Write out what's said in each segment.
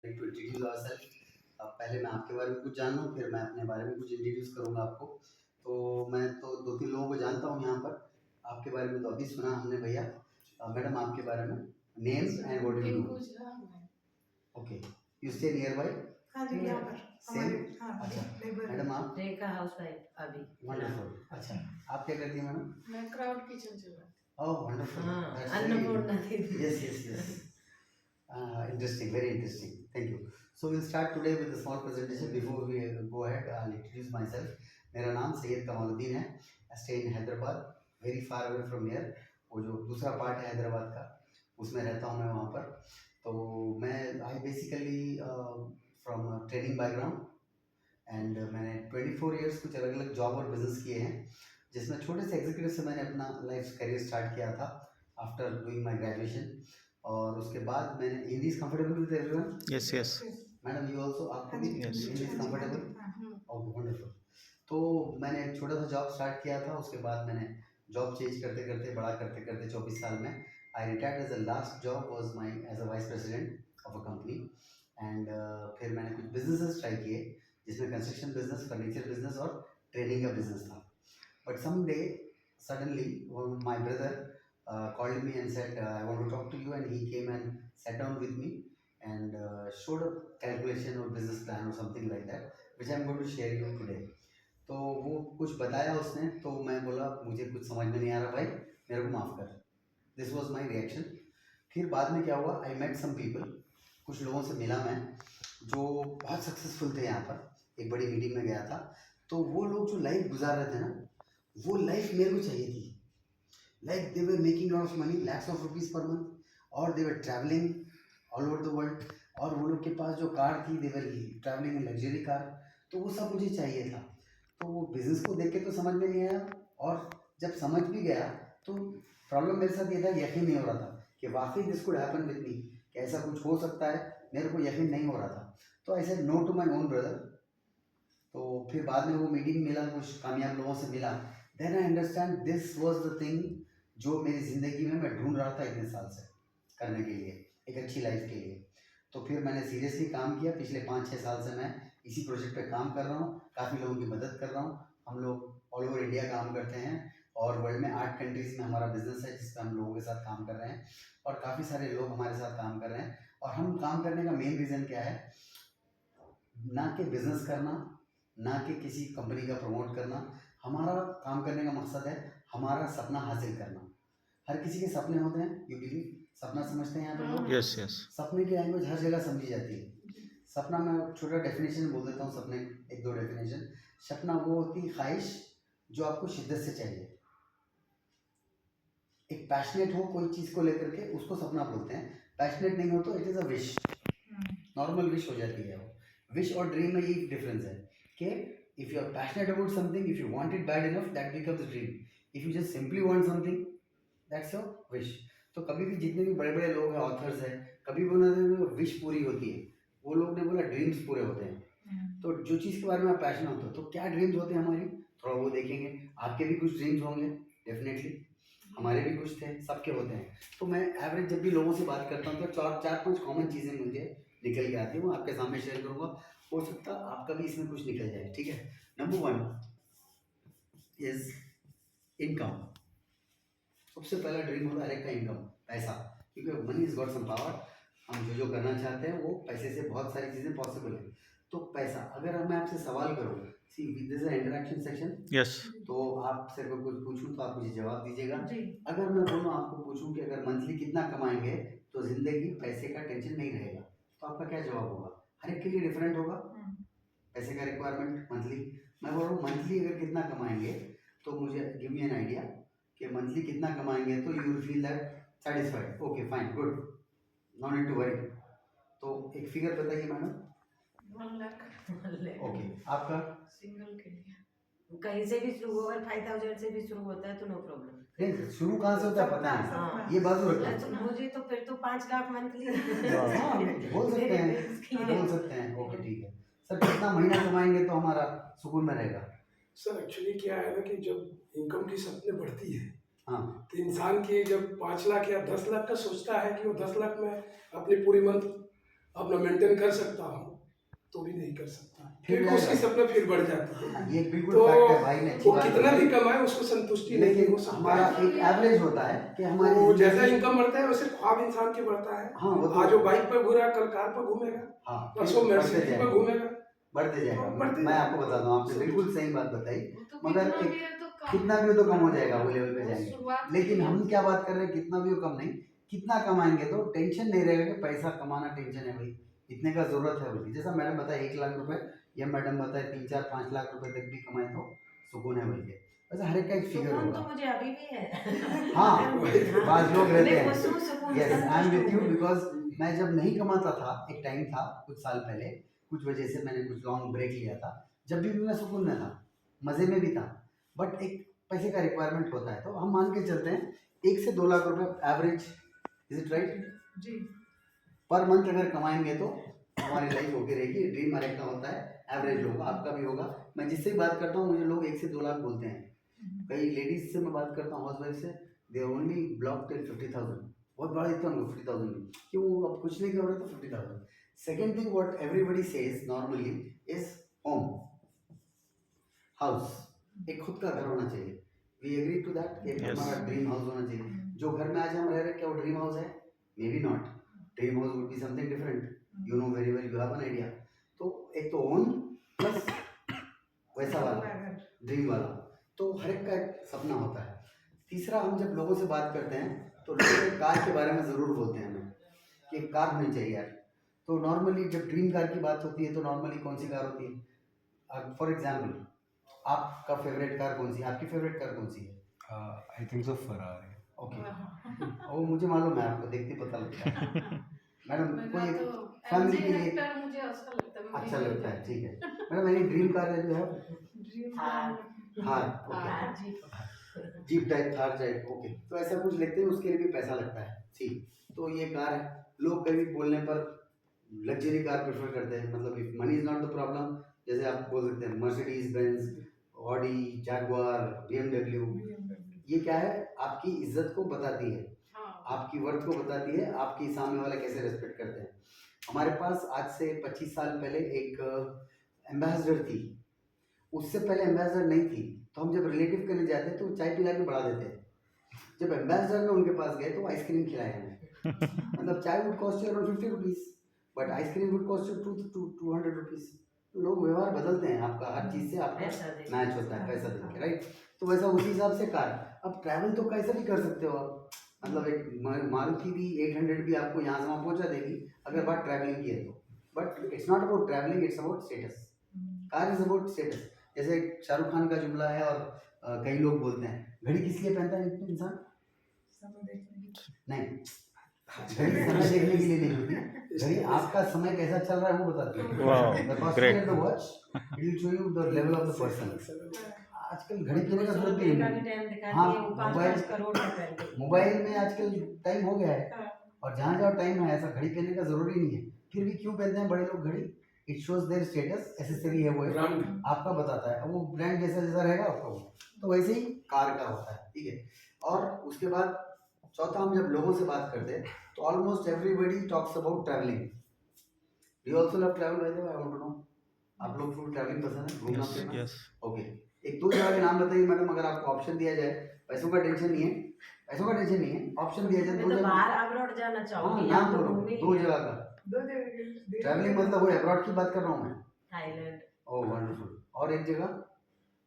To introduce ourselves. पहले मैं आपके बारे में कुछ जान लूँ, फिर मैं अपने बारे में कुछ इंट्रोड्यूस करूँगा आपको। तो मैं तो 2-3 लोगों को जानता हूँ यहाँ पर। आपके बारे में तो अभी सुना हमने भैया। मैडम आपके बारे में names and what you do? Okay, you stay near by? हाँ जी, यहाँ पर हमारे सेम? हाँ अच्छा, नेबर मैडम आप? रेखा हाउसवाइफ अभी। वंडरफुल। अच्छा, आप क्या करती हैं मैडम? मैं क्राउड किचन चलाती ओह वंडरफुल, हाँ, दैट्स अन्नपूर्णा वेरी दीदी। yes. Interesting, very interesting. Thank you. So we'll start today with a small presentation. Before we go ahead, I'll introduce myself. मेरा नाम सैयद कमालुद्दीन है. I stay in Hyderabad, very far away from here. वो जो दूसरा part है हैदराबाद का, उसमें रहता हूँ मैं वहाँ पर. तो मैं I basically from training background and मैंने 24 years कुछ अलग अलग जॉब और बिजनेस किए हैं, जिसमें छोटे से एग्जीक्यूटिव से मैंने अपना लाइफ करियर स्टार्ट किया था आफ्टर डूइंग माय ग्रेजुएशन. और उसके बाद मैंने Hindi is comfortable with everyone? Yes. Madam you also, आपको भी Yes. Hindi is comfortable? Okay wonderful. तो मैंने एक छोटा सा जॉब स्टार्ट किया था, उसके बाद मैंने जॉब चेंज करते करते बड़ा करते करते 24 साल में I retired. As a last job was my as a vice president of a company. And फिर मैंने कुछ बिजनेसेस ट्राई किए, जिसमें कंस्ट्रक्शन बिजनेस, फर्नीचर बिजनेस और ट्रेनिंग का बिजनेस था. But some day suddenly my brother called me and said I want to talk to you, and he came and sat down with me and showed a calculation or business plan or something like that, which I'm going to share you today. तो वो कुछ बताया उसने, तो मैं बोला मुझे कुछ समझ में नहीं आ रहा भाई, मेरे को माफ़ कर. This was my reaction. फिर बाद में क्या हुआ, आई मेट सम पीपल, कुछ लोगों से मिला मैं जो बहुत सक्सेसफुल थे. यहाँ पर एक बड़ी मीटिंग में गया था, तो वो लोग जो लाइफ गुजार रहे थे ना, वो लाइफ मेरे को चाहिए थी. Like they were making lot of money, lakhs of rupees per month, और they were travelling all over the world. और वो लोग के पास जो कार थी, they were travelling in luxury car. तो वो सब मुझे चाहिए था. तो वो बिज़नेस को देख के तो समझ में नहीं आया, और जब समझ भी गया तो प्रॉब्लम मेरे साथ ये था, यकीन नहीं हो रहा था कि वाकई this could happen with me, कि ऐसा कुछ हो सकता है. मेरे को यकीन नहीं हो रहा था. तो I said no to my own brother. तो फिर बाद में वो मीटिंग मिला, कुछ कामयाब लोगों से मिला. Then I understand this was the thing जो मेरी ज़िंदगी में मैं ढूंढ रहा था इतने साल से करने के लिए, एक अच्छी लाइफ के लिए. तो फिर मैंने सीरियसली काम किया. पिछले 5-6 साल से मैं इसी प्रोजेक्ट पे काम कर रहा हूँ, काफ़ी लोगों की मदद कर रहा हूँ. हम लोग ऑल ओवर इंडिया काम करते हैं, और वर्ल्ड में 8 कंट्रीज़ में हमारा बिजनेस है, जिस पर हम लोगों के साथ काम कर रहे हैं, और काफ़ी सारे लोग हमारे साथ काम कर रहे हैं. और हम काम करने का मेन रीज़न क्या है, ना कि बिज़नेस करना, ना कि किसी कंपनी का प्रमोट करना. हमारा काम करने का मकसद है हमारा सपना हासिल करना. हर किसी के सपने होते हैं, यू बिलीव, सपना समझते हैं यहाँ पे लोग. Yes. सपने की लैंग्वेज हर जगह समझी जाती है. सपना मैं छोटा डेफिनेशन बोल देता हूँ, सपने 1-2 डेफिनेशन. सपना वो होती है ख्वाहिश जो आपको शिद्दत से चाहिए. एक पैशनेट हो कोई चीज़ को लेकर के, उसको सपना बोलते हैं. पैशनेट नहीं हो तो it is a wish, normal wish हो जाती है वो. विश और ड्रीम में ये डिफरेंस है कि if you are passionate about something, if you want it bad enough, that becomes dream. If you just simply want something, that's your wish. तो कभी भी जितने भी बड़े बड़े लोग हैं, ऑथर्स हैं, कभी भी उन्होंने विश पूरी होती है, वो लोग ने बोला ड्रीम्स पूरे होते हैं. तो जो चीज़ के बारे में आप पैशन होते हो, तो क्या ड्रीम्स होते हैं हमारी, थोड़ा वो देखेंगे. आपके भी कुछ ड्रीम्स होंगे डेफिनेटली, हमारे भी कुछ थे, सबके होते हैं. तो मैं एवरेज जब भी लोगों से बात करता हूँ तो 4-5 कॉमन चीज़ें मुझे निकल के आती है, वो आपके सामने शेयर करूँगा. हो सकता है आपका भी इसमें कुछ निकल जाए, ठीक है. Number 1 is income. सबसे पहला ड्रीम होता है हर एक का इनकम, पैसा. क्योंकि money is got some power. हम जो जो करना चाहते हैं वो पैसे से बहुत सारी चीज़ें पॉसिबल है. तो पैसा, अगर मैं आपसे सवाल करूँ, see this is interaction section, Yes. तो आपसे अगर कुछ पूछूं तो आप मुझे जवाब दीजिएगा. जी. अगर मैं बोलूँ आपको पूछूं कि अगर मंथली कितना कमाएंगे तो जिंदगी पैसे का टेंशन नहीं रहेगा, तो आपका क्या जवाब होगा? हर एक के लिए डिफरेंट होगा पैसे का रिक्वायरमेंट मंथली. मैं बोल रहा हूँ मंथली अगर कितना कमाएंगे, तो मुझे गिव मी एन आइडिया कि मंथली कितना कमाएंगे तो you will feel that satisfied. Okay fine, good, no need to worry. तो एक फिगर बताइए मैडम. 1 लाख ओके, आपका? सिंगल के लिए कहीं से भी शुरू होगा, 5000 से भी शुरू होता है तो नो प्रॉब्लम. नहीं, शुरू कहाँ से होता है पता नहीं. हाँ. ये बाजू रखो. मुझे तो फिर तो 5 लाख मंथली. हाँ, बोल सकते हैं, बोल सकते हैं. ओके ठीक है सर. कितना महीना कमाएंगे तो हमारा सुकून में रहेगा? सर एक्चुअली क्या है ना कि जब इनकम की सपने बढ़ती है, हाँ, तो इंसान की जब 5 लाख या 10 लाख का सोचता है कि वो 10 लाख में अपनी पूरी मंथ अपना मेंटेन कर सकता हूँ तो भी नहीं कर सकता, फिर क्योंकि उसके जाएगा। सपने फिर बढ़ जाते हैं। हाँ, ये बिल्कुल तो फैक्ट है भाई ने, अच्छी वो बात कितना बताई। भी कमाए उसको संतुष्टि नहीं लेकिन हो सकता हमारा है। एक एवरेज होता है कि हमारी तो जैसा जिंदगी- इनकम बढ़ता है वैसे ख्वाब इंसान के बढ़ता है। हाँ वो आज तो वो बाइक पर घूरा, कल कार पर घूमेगा, हाँ परसों फिर बढ़ते मर्सिडीज पर जाएगा, घूमेगा। बढ़ते जाएगा। तो बढ़ते मैं जाएगा। आपको बताता हूँ, आपने सब बिल्कुल सही बात बताई। वो तो मगर कितना एक भी है तो कम कितना भी हो तो कम हो जाएगा, वो लेवल पे वो जाएंगे। शुरुआत लेकिन की है। हम क्या बात कर रहे हैं, कितना भी हो कम नहीं, कितना कमाएंगे तो टेंशन नहीं रहेगा कि पैसा कमाना टेंशन है भाई, इतने का जरूरत है बोलिए। जैसा मैडम बताए 1 लाख रुपए, या मैडम बताए 3, 4, 5 लाख रुपए तक भी कमाए तो सुकून है बोलिए। वैसे हर एक का एक फिगर सुकून तो होगा। मुझे अभी भी है। हाँ, बाज लोग रहते मैं हैं। महसूस सुकून यस, आई एम संतुष्ट विथ यू, हूँ। बिकॉज मैं जब नहीं कमाता था, एक टाइम था कुछ साल पहले, कुछ वजह से मैंने कुछ लॉन्ग ब्रेक लिया था, जब भी मैं सुकून में था, मज़े में भी था, बट एक पैसे का रिक्वायरमेंट होता है। तो हम मान के चलते हैं 1 से 2 लाख रुपए एवरेज, इज इट राइट, जी पर मंथ अगर कमाएंगे तो हमारी लाइफ होती रहेगी। ड्रीम हर एक का होता है, एवरेज होगा, आपका भी होगा। मैं जिससे भी बात करता हूँ मुझे लोग 1 से 2 लाख बोलते हैं। कई लेडीज से मैं बात करता हूँ, हाउस वाइफ से, दे ओनली ब्लॉक टिल 50,000, बहुत बड़ा इतना उनको 50,000 में, क्यों अब कुछ नहीं कर रहे तो 50,000। Second thing what everybody says normally is home, house, एक खुद का घर होना चाहिए। वी एग्री टू दैट, एक Yes. हमारा ड्रीम हाउस होना चाहिए। जो घर में आज हम रह रहे हैं क्या वो ड्रीम हाउस है? May be not, dream house would be something different, you know very well, you have an idea. तो एक तो ओन प्लस वैसा वाला ड्रीम वाला, तो हर एक का एक सपना होता है। तीसरा, हम जब लोगों से बात करते हैं तो लोग एक कार के बारे में ज़रूर बोलते हैं हमें कि एक कार होनी चाहिए यार। तो नॉर्मली जब ड्रीम कार की बात होती है तो नॉर्मली कौन सी कार होती है? फॉर एग्जाम्पल, आपका फेवरेट कार कौन सी है? आपकी फेवरेट कार कौन सी है? I think so Ferrari. Okay, वो मुझे मालूम है, आपको देखते ही पता लगता है। मैडम मेरा कोई तो फैमिली MG के लिए हेक्टर मुझे अच्छा लगता है। अच्छा लगता है, ठीक है। मैडम मेरी ड्रीम कार है जो है ड्रीम हाँ। थार, ओके, हाँ जी। Jeep type, Thar type, okay. तो ऐसा कुछ लिखते हैं, उसके लिए भी पैसा लगता है, ठीक। तो ये कार है, लोग कभी बोलने पर लग्जरी कार प्रेफर करते हैं, मतलब if money is not the problem, जैसे आप बोल सकते हैं Mercedes Benz, Audi, Jaguar, BMW। ये क्या है, आपकी इज्जत को बताती है, हाँ आपकी वर्थ को बताती है, आपकी सामने वाला कैसे रेस्पेक्ट करते हैं। हमारे पास आज से 25 साल पहले एक एम्बेसडर थी, उससे पहले एम्बेसडर नहीं थी। तो हम जब रिलेटिव करने जाते तो चाय पिला के बढ़ा देते हैं। जब एम्बेसडर में उनके पास गए तो आइसक्रीम खिलाए हमें। मतलब चाय would cost you around 50 rupees, but ice cream would cost you 200 rupees. तो लोग व्यवहार बदलते हैं, आपका हर चीज़ से आपका पैसा दे के। मैच होता है, पैसा देके, राइट। तो वैसा उसी हिसाब से कार। अब ट्रैवल तो कैसे भी कर सकते हो आप, मतलब एक मारुति भी 800 भी आपको यहाँ से वहाँ पहुँचा देगी अगर बात ट्रैवलिंग की है तो। But it's not about travelling, it's about status. Car is about status. जैसे शाहरुख खान का जुमला है, और कई लोग बोलते हैं घड़ी किस लिए पहनता है इंसान? नहीं, घड़ी समय देखने के लिए नहीं होती, घड़ी आपका समय कैसा चल रहा है वो बताती है। Wow, The cost great. of the watch, it will show you the level of the person. आजकल घड़ी पहनने का जरूरत रुपए का नहीं भी है। टाइम दिखाती हाँ, है, वो 5 मोबाइल- करोड़ का पहन के। मोबाइल में आजकल टाइम हो गया है, और जहाँ जहाँ टाइम है ऐसा घड़ी पहनने का जरूरी नहीं है। फिर भी क्यों पहनते हैं बड़े लोग घड़ी? It shows their status, accessory है वो, ब्रांड आपका बताता है, वो ब्रांड जैसा जैसा रहेगा आपका वो। तो वैसे ही कार का होता है, ठीक है। और उसके बाद चौथा, हम जब लोगों से बात करते हैं तो almost everybody talks about travelling. You also love travel, by the way, I want to know, आप लोग को ट्रैवलिंग पसंद है, घूमना Yes, फिरना? yes. ओके, एक दो जगह के नाम बताइए मैडम, अगर आपको ऑप्शन दिया जाए, पैसों का टेंशन नहीं है, पैसों का टेंशन नहीं है, ऑप्शन दिया जाए मैं दो तो जगह। बाहर अब्रॉड जाना हाँ, चाहूंगी, नाम यहाँ तो बोलो, घूम ही दो लिया। जगह का ट्रैवलिंग, मतलब वो अब्रॉड की बात कर रहा हूँ मैं। थाईलैंड। ओह वंडरफुल। और एक जगह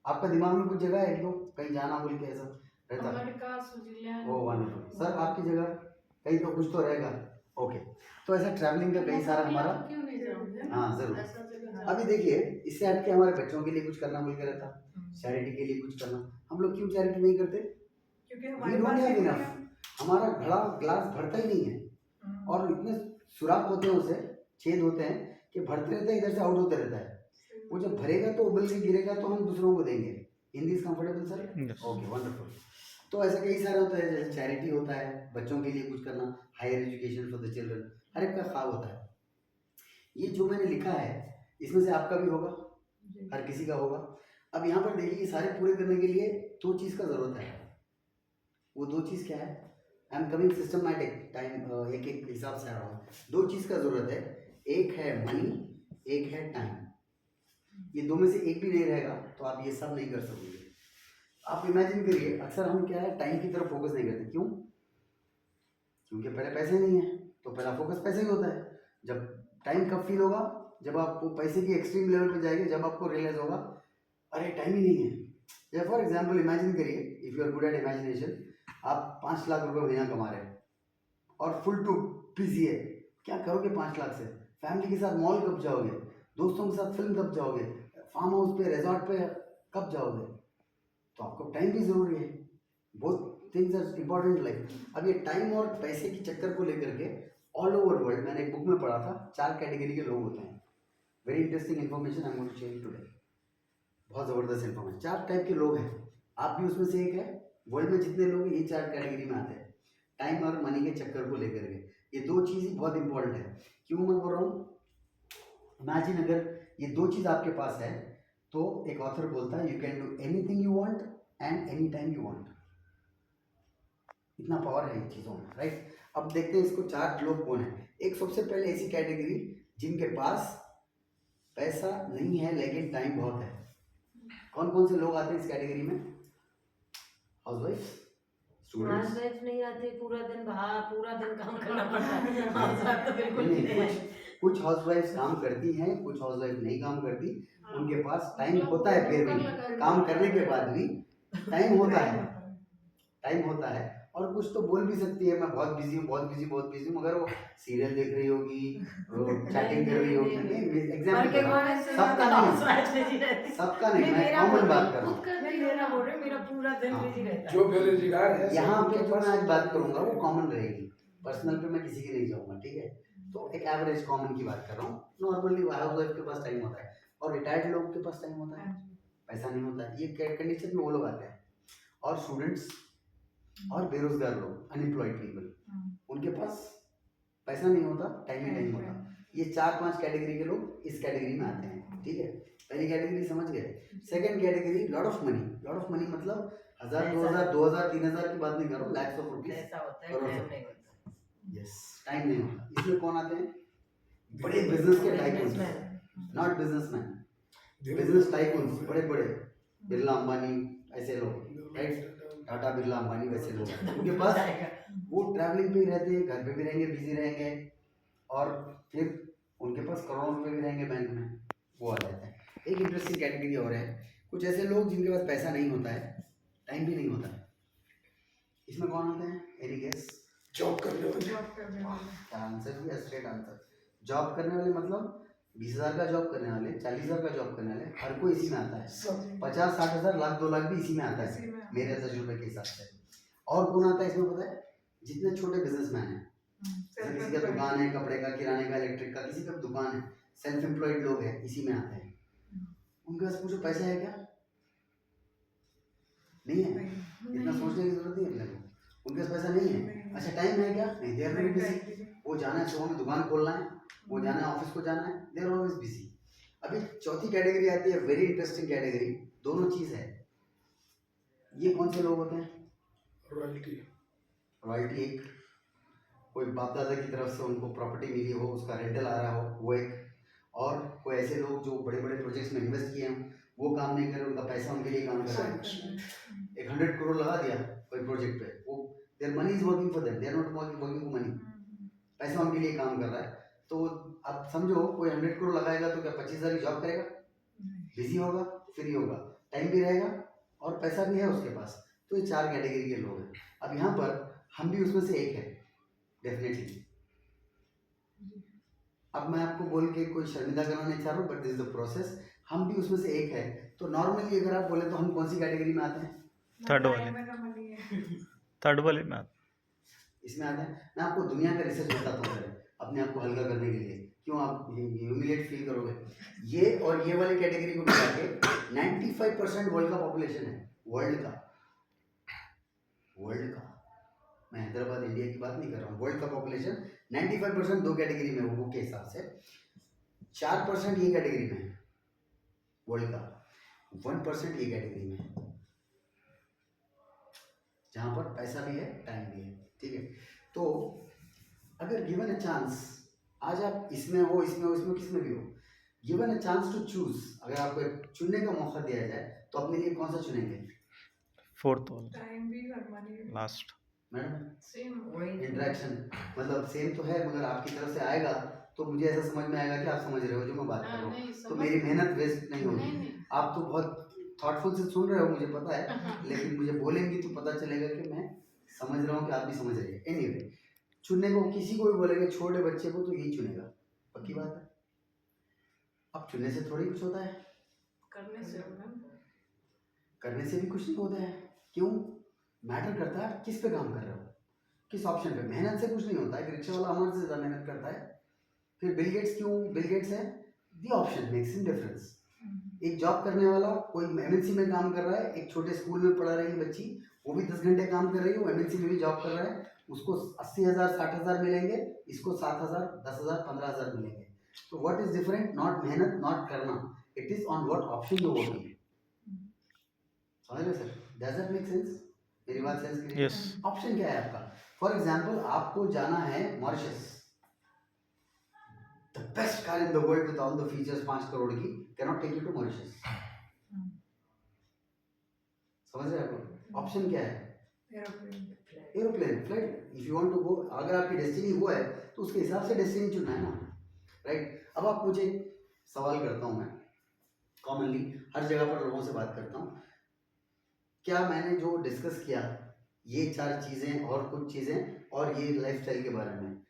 आपका दिमाग में कुछ जगह है, एक दो कहीं जाना बोल के ऐसा रहता है? America, Switzerland. Oh wonderful. Sir आपकी जगह कहीं तो कुछ तो रहेगा। ओके, तो ऐसा ट्रैवलिंग का कई सारा हमारा, क्यों नहीं जाऊंगे? हाँ जरूर। ऐसा जगह अभी देखिए, इससे हट के हमारे बच्चों के लिए कुछ करना बोल के रहता, चैरिटी के लिए कुछ करना। हम लोग क्यों चैरिटी नहीं करते? क्योंकि We हमारे don't पास have इतने enough. हमारा घड़ा ग्लास भरता ही नहीं है, और इतने सुराख होते हैं उसे, छेद होते हैं कि भरते रहता है, इधर से आउट होते रहता है। वो जब भरेगा तो उबल के गिरेगा तो हम दूसरों को देंगे। In this comfortable sir? Yes. Okay wonderful. तो ऐसे कई सारे होता है, जैसे चैरिटी होता है, बच्चों के लिए कुछ करना, higher education for the children, हर एक का ख्वाब होता है। ये जो मैंने लिखा है इसमें से आपका भी होगा, हर किसी का होगा। अब यहाँ पर देखिए, ये सारे पूरे करने के लिए दो चीज़ का ज़रूरत है। वो दो चीज़ क्या है? I am coming systematic time, एक एक हिसाब से आ रहा हूँ। दो चीज़ का ज़रूरत है। एक है मनी, एक है टाइम। ये दो में से एक भी नहीं रहेगा तो आप ये सब नहीं कर सकोगे। आप इमेजिन करिए, अक्सर हम क्या है टाइम की तरफ फोकस नहीं करते। क्यों? क्योंकि पहले पैसे नहीं है, तो पहला फोकस पैसे ही होता है। जब टाइम कब फील होगा? जब आपको पैसे की एक्सट्रीम लेवल पे जाएंगे, जब आपको रियलाइज होगा अरे टाइम ही नहीं है। या फॉर एग्जाम्पल इमेजिन करिए, if you are good at imagination, आप 5 लाख रुपए महीना कमा रहे हैं और फुल टू बिजी है। क्या करोगे 5 लाख से? फैमिली के साथ मॉल कब जाओगे? दोस्तों के साथ फिल्म कब जाओगे? फार्म हाउस पे, रिजॉर्ट पे कब जाओगे? तो आपको टाइम भी ज़रूरी है। Both things are important life. अब ये टाइम और पैसे के चक्कर को लेकर के ऑल ओवर वर्ल्ड, मैंने एक बुक में पढ़ा था, 4 कैटेगरी के लोग होते हैं। Very interesting information I am going to share today. बहुत ज़बरदस्त इन्फॉर्मेशन। 4 टाइप के लोग हैं, आप भी उसमें से एक है। वर्ल्ड में जितने लोग हैं ये 4 कैटेगरी में आते हैं, टाइम और मनी के चक्कर को लेकर के। ये 2 चीज़ बहुत इंपॉर्टेंट है। क्यों मैं बोल रहा हूँ? इमेजिन अगर ये 2 चीज़ आपके पास है तो एक ऑथर बोलता है you can do anything you want and any time you want. इतना पावर है इन चीज़ों में, राइट? अब देखते हैं इसको 4 लोग कौन है। एक सबसे पहले ऐसी कैटेगरी जिनके पास पैसा नहीं है लेकिन टाइम बहुत है। कौन कौन से लोग आते हैं इस कैटेगरी में? Housewife, students. हाउसवाइफ नहीं आती, पूरा दिन काम करना पड़ता है। हाउसवाइफ तो बिल्कुल नहीं, नहीं है। कुछ हाउसवाइफ काम करती हैं, कुछ हाउसवाइफ नहीं काम करती। उनके पास टाइम होता है, फिर भी काम करने के बाद भी टाइम होता है, टाइम होता है। और कुछ तो बोल भी सकती है मैं बहुत बिजी हूँ, बहुत बिजी, बहुत बिजी हूँ, मगर वो सीरियल देख रही होगी, चैटिंग कर रही होगी। एग्जाम्पल सबका नहीं, सबका नहीं, मैं कॉमन बात कर रहा हूँ। मेरा पूरा दिन हाँ। बिजी रहता है। जो बेरोजगार है यहाँ सब पे उनके जो मैं पास आज बात करूंगा वो कॉमन रहेगी, पर्सनल पे मैं किसी की नहीं जाऊंगा, ठीक है? तो एक एवरेज कॉमन की बात कर रहा हूँ। नॉर्मली हाउसवाइफ के पास टाइम होता है और रिटायर्ड लोग के पास टाइम होता है, पैसा नहीं होता है। ये कंडीशन में वो लोग आते हैं। और स्टूडेंट्स और बेरोजगार लोग, अनएम्प्लॉयड पीपल, उनके पास पैसा नहीं होता, टाइम ही नहीं होता। ये 4-5 कैटेगरी के लोग इस कैटेगरी में आते हैं, ठीक है? पहली कैटेगरी समझ गए। Second category lot of money. Lot of money मतलब 1000, 2000, 2000, 3000 की बात नहीं कर रहा हूँ, लैक्स ऑफ रुपीज। ऐसा होता है, करोड़ टाइम रुपए। नहीं होता। यस, टाइम नहीं होता। इसमें कौन आते हैं? बड़े बिजनेस के tycoons, businessman. Not businessman, business tycoons, बड़े बड़े, बिरला अंबानी ऐसे लोग, राइट? टाटा बिरला अंबानी वैसे लोग, उनके पास वो ट्रैवलिंग पे ही रहते हैं, घर पे भी रहेंगे, बिजी रहेंगे, और फिर उनके पास करोड़ों रुपए भी रहेंगे बैंक में, वो आ जाते हैं। एक इंटरेस्टिंग कैटेगरी और है, कुछ ऐसे लोग जिनके पास पैसा नहीं होता है, टाइम भी नहीं होता है। इसमें कौन होते हैं? Any guess? जॉब करने वाले। क्या आंसर भी? Straight answer. जॉब करने वाले मतलब 20,000 का जॉब करने वाले, 40,000 का जॉब करने वाले, हर कोई इसी में आता है। सब 50, 60,000, लाख, 2 लाख भी इसी में आता है, मेरे तजुर्बे के हिसाब से। और कौन आता है इसमें पता है? जितने छोटे बिजनेसमैन हैं, किसी का दुकान है, कपड़े का, किराने का, इलेक्ट्रिक का, किसी का दुकान है, सेल्फ एम्प्लॉयड लोग हैं, इसी में आते हैं। उनके पास पूछो पैसा है क्या? नहीं है। इतना सोचने की जरूरत नहीं है अपने को, उनके पास पैसा नहीं है। अच्छा, टाइम है क्या? नहीं, देर वेरी बिजी। वो जाना है, सुबह में दुकान खोलना है, वो जाना है, ऑफिस को जाना है, दे आर ऑलवेज बिजी। अभी चौथी कैटेगरी आती है, वेरी इंटरेस्टिंग कैटेगरी, दोनों चीज है। ये कौन से लोग होते हैं? रॉयल्टी। रॉयल्टी एक, कोई बाप दादा की तरफ से उनको प्रॉपर्टी मिली हो, उसका रेंटल आ रहा हो, वो एक। और कोई ऐसे लोग जो बड़े बड़े प्रोजेक्ट्स में इन्वेस्ट किए हैं, वो काम नहीं कर रहे, उनका पैसा उनके लिए काम कर रहा है। एक 100 करोड़ लगा दिया कोई प्रोजेक्ट पे, वो there money is working for them, they are not working for money, पैसा उनके लिए काम कर रहा है। तो आप समझो, कोई 100 करोड़ लगाएगा तो क्या 25,000 की जॉब करेगा? बिजी होगा, फ्री होगा, टाइम भी रहेगा और पैसा भी है उसके पास। तो ये 4 कैटेगरी के लोग हैं। अब यहाँ पर हम भी उसमें से एक है, डेफिनेटली। अब मैं आपको बोल के कोई शर्मिंदा करना नहीं चाह रहा हूँ, but this is the process. हम भी उसमें से एक है। तो नॉर्मली अगर आप बोले तो हम कौन सी कैटेगरी में आते हैं? थर्ड वाले में इसमें आते हैं। मैं आपको दुनिया का रिसर्च बताता हूँ पहले, अपने आप को हल्का करने के लिए। क्यों आप ह्यूमिलेट फील करोगे? ये और ये वाली कैटेगरी को मिला के 95% वर्ल्ड का पॉपुलेशन है, वर्ल्ड का। मैं हैदराबाद इंडिया की बात नहीं कर रहा हूँ, वर्ल्ड का पॉपुलेशन 95% 2 कैटेगरी में, वो के हिसाब से 4% ये कैटेगरी में है वर्ल्ड का, 1% ये कैटेगरी में है, जहाँ पर पैसा भी है, टाइम भी है, ठीक है? तो अगर गिवन अ चांस आज आप इसमें हो, इसमें किस में भी हो, given a chance to choose, अगर आपको एक चुनने का मौका दिया जाए तो अपने लिए कौन सा चुनेंगे? फोर्थ वाला टाइम भी और मनी भी लास्ट। मैडम सेम वही इंटरेक्शन मतलब सेम तो है, मगर आपकी तरफ से आएगा तो मुझे ऐसा समझ में आएगा कि आप समझ रहे हो जो मैं बात कर रहा नहीं हूँ, तो समझ मेरी मेहनत वेस्ट नहीं होगी। नहीं आप तो बहुत थॉटफुल से सुन रहे हो, मुझे पता है, लेकिन मुझे बोलेंगी तो पता चलेगा कि मैं समझ रहा हूँ कि आप भी समझ रहे हैं। एनीवे, चुनने को किसी को भी बोलेंगे, छोटे बच्चे को तो यही चुनेगा, पक्की बात है। अब चुनने से थोड़ी कुछ होता है, करने से होगा। करने से भी कुछ नहीं होता है। क्यों? मैटर करता है किस पे काम कर रहे हो, किस ऑप्शन पे। मेहनत से कुछ नहीं होता है, रिक्शा वाला हमारे से ज़्यादा मेहनत करता है। फिर बिल गेट्स क्यों? बिल गेट्स है the option makes in difference. एक जॉब करने वाला कोई एमएनसी में काम कर रहा है, एक छोटे स्कूल में पढ़ा रही बच्ची, वो भी 10 घंटे काम कर रही है, वो एमएनसी में भी जॉब कर रहा है, उसको 80,000 60,000 मिलेंगे, इसको 7,000 10,000 15,000 मिलेंगे। तो व्हाट इज डिफरेंट? नॉट मेहनत, नॉट करना, it is on what option you working. समझ रहे sir? Does that make sense? मेरी बात सेंस क्रिएट? यस। ऑप्शन क्या है आपका? फॉर एग्जाम्पल, आपको जाना है Mauritius, the best car in the world with all the features, 5 crore की, cannot take you to Mauritius. समझ रहे हैं आपको? ऑप्शन क्या है? Aeroplane, flight. If you want to go, अगर आपकी डेस्टिनी वो है तो उसके हिसाब से डेस्टिनी चुनना है ना, राइट? अब आप मुझे सवाल करता हूँ, मैं कॉमनली हर जगह पर लोगों से बात करता हूँ, क्या मैंने जो डिस्कस किया ये 4 चीज़ें और कुछ चीज़ें और ये लाइफस्टाइल के बारे में,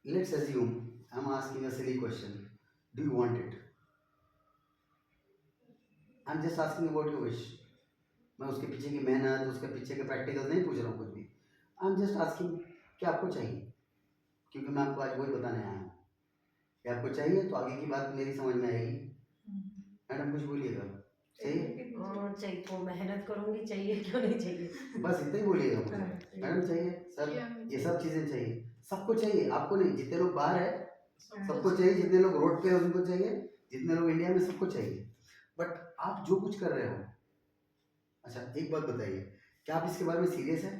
let's assume I am asking a silly question, do you want it? I am just asking about your wish. मैं उसके पीछे की मेहनत, उसके पीछे के प्रैक्टिकल नहीं पूछ रहा हूँ कुछ भी। आई एम जस्ट आस्किंग कि आपको चाहिए, क्योंकि मैं आपको आज वही बताने आया हूँ कि आपको चाहिए, तो आगे की बात मेरी समझ में आएगी। मैडम कुछ बोलिएगा, चाहिए? और चाहिए तो मेहनत करूंगी, चाहिए क्यों नहीं चाहिए। बस इतना ही बोलिएगा मुझे, मैडम चाहिए सर, ये सब चीज़ें चाहिए, सबको चाहिए, आपको नहीं। जितने लोग बाहर है सबको चाहिए, जितने लोग रोड पे है उनको चाहिए, जितने लोग इंडिया में सबको चाहिए। बट आप जो कुछ कर रहे हो, अच्छा एक बात बताइए, क्या आप इसके बारे में सीरियस है?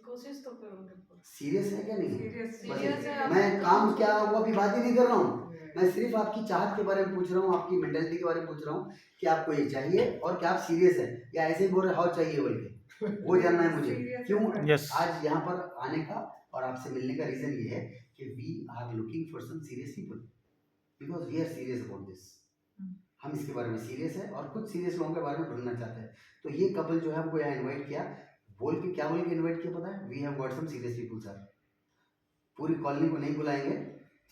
कोशिश तो करोगे। सीरियस है क्या नहीं? सीरियस है। मैं काम क्या वो अभी बात ही नहीं कर रहा हूँ, मैं सिर्फ आपकी चाहत के बारे में पूछ रहा हूँ, आपकी मेंटालिटी के बारे में पूछ रहा हूँ कि आपको ये चाहिए और क्या आप सीरियस है, या ऐसे ही बोल रहे हाउ चाहिए बोल के, वो जानना है मुझे। क्यों Yes. आज यहाँ पर आने का और आपसे मिलने का रीजन ये है कि we are looking for some serious people, because we are serious about this. हम इसके बारे में सीरियस है और कुछ सीरियस लोगों के बारे में ढूंढना चाहते हैं। तो ये कपल जो है हमको यहाँ इन्वाइट किया, बोल के क्या बोल के इन्वाइट किया पता है? We have got some serious people sir. पूरी कॉलोनी को नहीं बुलाएंगे,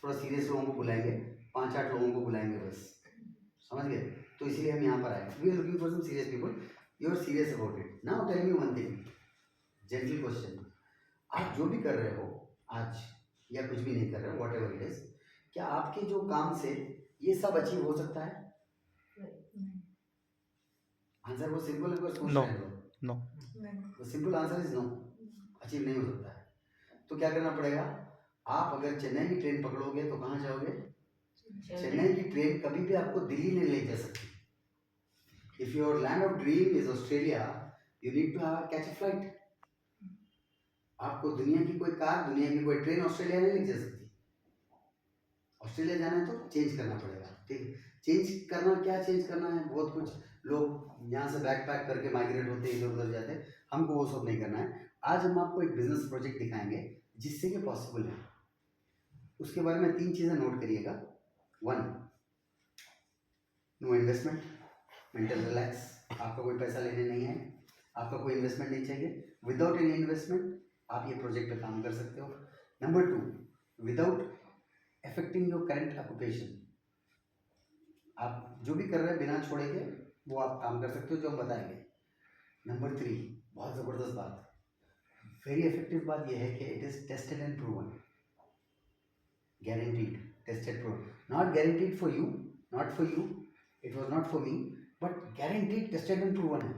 थोड़ा सीरियस लोगों को बुलाएंगे, 5-8 लोगों को बुलाएंगे बस, समझ गए? तो इसीलिए हम यहाँ पर आए, we are looking for some serious people, you are serious about it. Now tell me one thing, gentle question, आप जो भी कर रहे हो आज या कुछ भी नहीं कर रहे हो, वॉट एवर इट इज, क्या आपके जो काम से ये सब अचीव हो सकता है? आंसर वो सिंपल है, No. No. The simple answer is no, achieve नहीं हो सकता है। तो क्या करना पड़ेगा? आप अगर चेन्नई की ट्रेन पकड़ोगे तो कहाँ जाओगे? चेन्नई की ट्रेन कभी भी आपको दिल्ली नहीं ले जा सकती। If your land of dream is Australia, you need to catch a flight. आपको दुनिया की कोई कार, दुनिया की कोई ट्रेन ऑस्ट्रेलिया नहीं ले जा सकती। ऑस्ट्रेलिया जाना है तो चेंज करना पड़ेगा, ठीक? चेंज करना, क्या चेंज करना है? बहुत कुछ, लोग यहाँ से बैक पैक करके माइग्रेट होते हैं, इधर उधर जाते हैं, हमको वो सब नहीं करना है। आज हम आपको एक बिजनेस प्रोजेक्ट दिखाएंगे जिससे कि पॉसिबल है। उसके बारे में 3 चीज़ें नोट करिएगा। 1, नो इन्वेस्टमेंट, मेंटल रिलैक्स, आपका कोई पैसा लेने नहीं है, आपका कोई इन्वेस्टमेंट नहीं चाहिए। विदाउट एनी इन्वेस्टमेंट आप ये प्रोजेक्ट पे काम कर सकते हो। Number 2, without affecting your current occupation, आप जो भी कर रहे हैं बिना छोड़ेंगे वो आप काम कर सकते हो, जो हम बताएंगे। नंबर 3, बहुत ज़बरदस्त बात, वेरी इफेक्टिव बात यह है कि it is tested and proven, guaranteed, tested, proven, not guaranteed for you, not for you, it was not for me, but guaranteed, tested and proven है।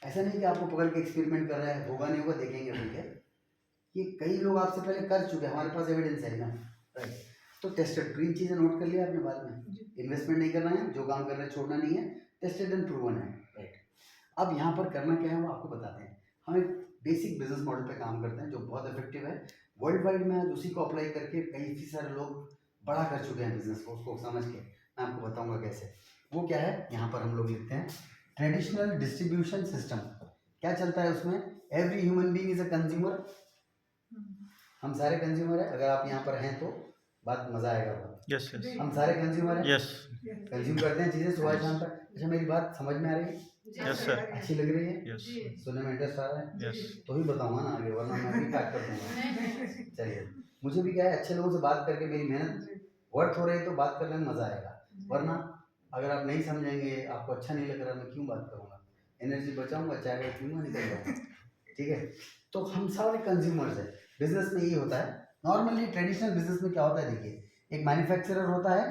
ऐसा नहीं कि आपको पकड़ के एक्सपेरिमेंट कर रहा है, होगा नहीं होगा देखेंगे, ठीक है? ये कई लोग आपसे पहले कर चुके हैं, हमारे पास एविडेंस है ना, राइट? तो टेस्टेड, 3 चीज़ें नोट कर लिया आपने बाद में, इन्वेस्टमेंट नहीं करना है, जो काम कर रहे हैं छोड़ना नहीं है, टेस्टेड एंड प्रूवन है, राइट? अब यहाँ पर करना क्या है वो आपको बताते हैं। हम एक बेसिक बिजनेस मॉडल पे काम करते हैं जो बहुत इफेक्टिव है, वर्ल्ड वाइड में आज उसी को अप्लाई करके कई सारे लोग बड़ा कर चुके हैं बिजनेस को, उसको समझ के मैं आपको बताऊंगा कैसे। वो क्या है, यहाँ पर हम लोग लिखते हैं ट्रेडिशनल डिस्ट्रीब्यूशन सिस्टम। क्या चलता है उसमें, every human being is a consumer, हम सारे कंज्यूमर हैं। अगर आप यहाँ पर हैं तो बात मज़ा आएगा बहुत। यस यस हम सारे कंज्यूमर हैं, यस कंज्यूम करते हैं चीज़ें सुबह शाम तक। अच्छा मेरी बात समझ में आ रही है, यस सर अच्छी लग रही है, यस सुनने में इंटरेस्ट आ रहा है, यस तो ही बताऊंगा ना आगे, वरना मैं भी पैक कर दूंगा। चलिए, मुझे भी क्या है, अच्छे लोगों से बात करके मेरी मेहनत वर्थ हो रही है तो बात करने में मज़ा आएगा। वरना अगर आप नहीं समझेंगे, आपको अच्छा नहीं लग रहा, मैं क्यों बात करूँगा, एनर्जी बचाऊंगा, चाय वाय पीऊँगा, निकल जाऊँगा। ठीक है, तो हम सारे कंज्यूमर्स हैं। बिजनेस में यही होता है। नॉर्मली ट्रेडिशनल बिजनेस में क्या होता है, देखिए, एक मैन्युफैक्चरर होता है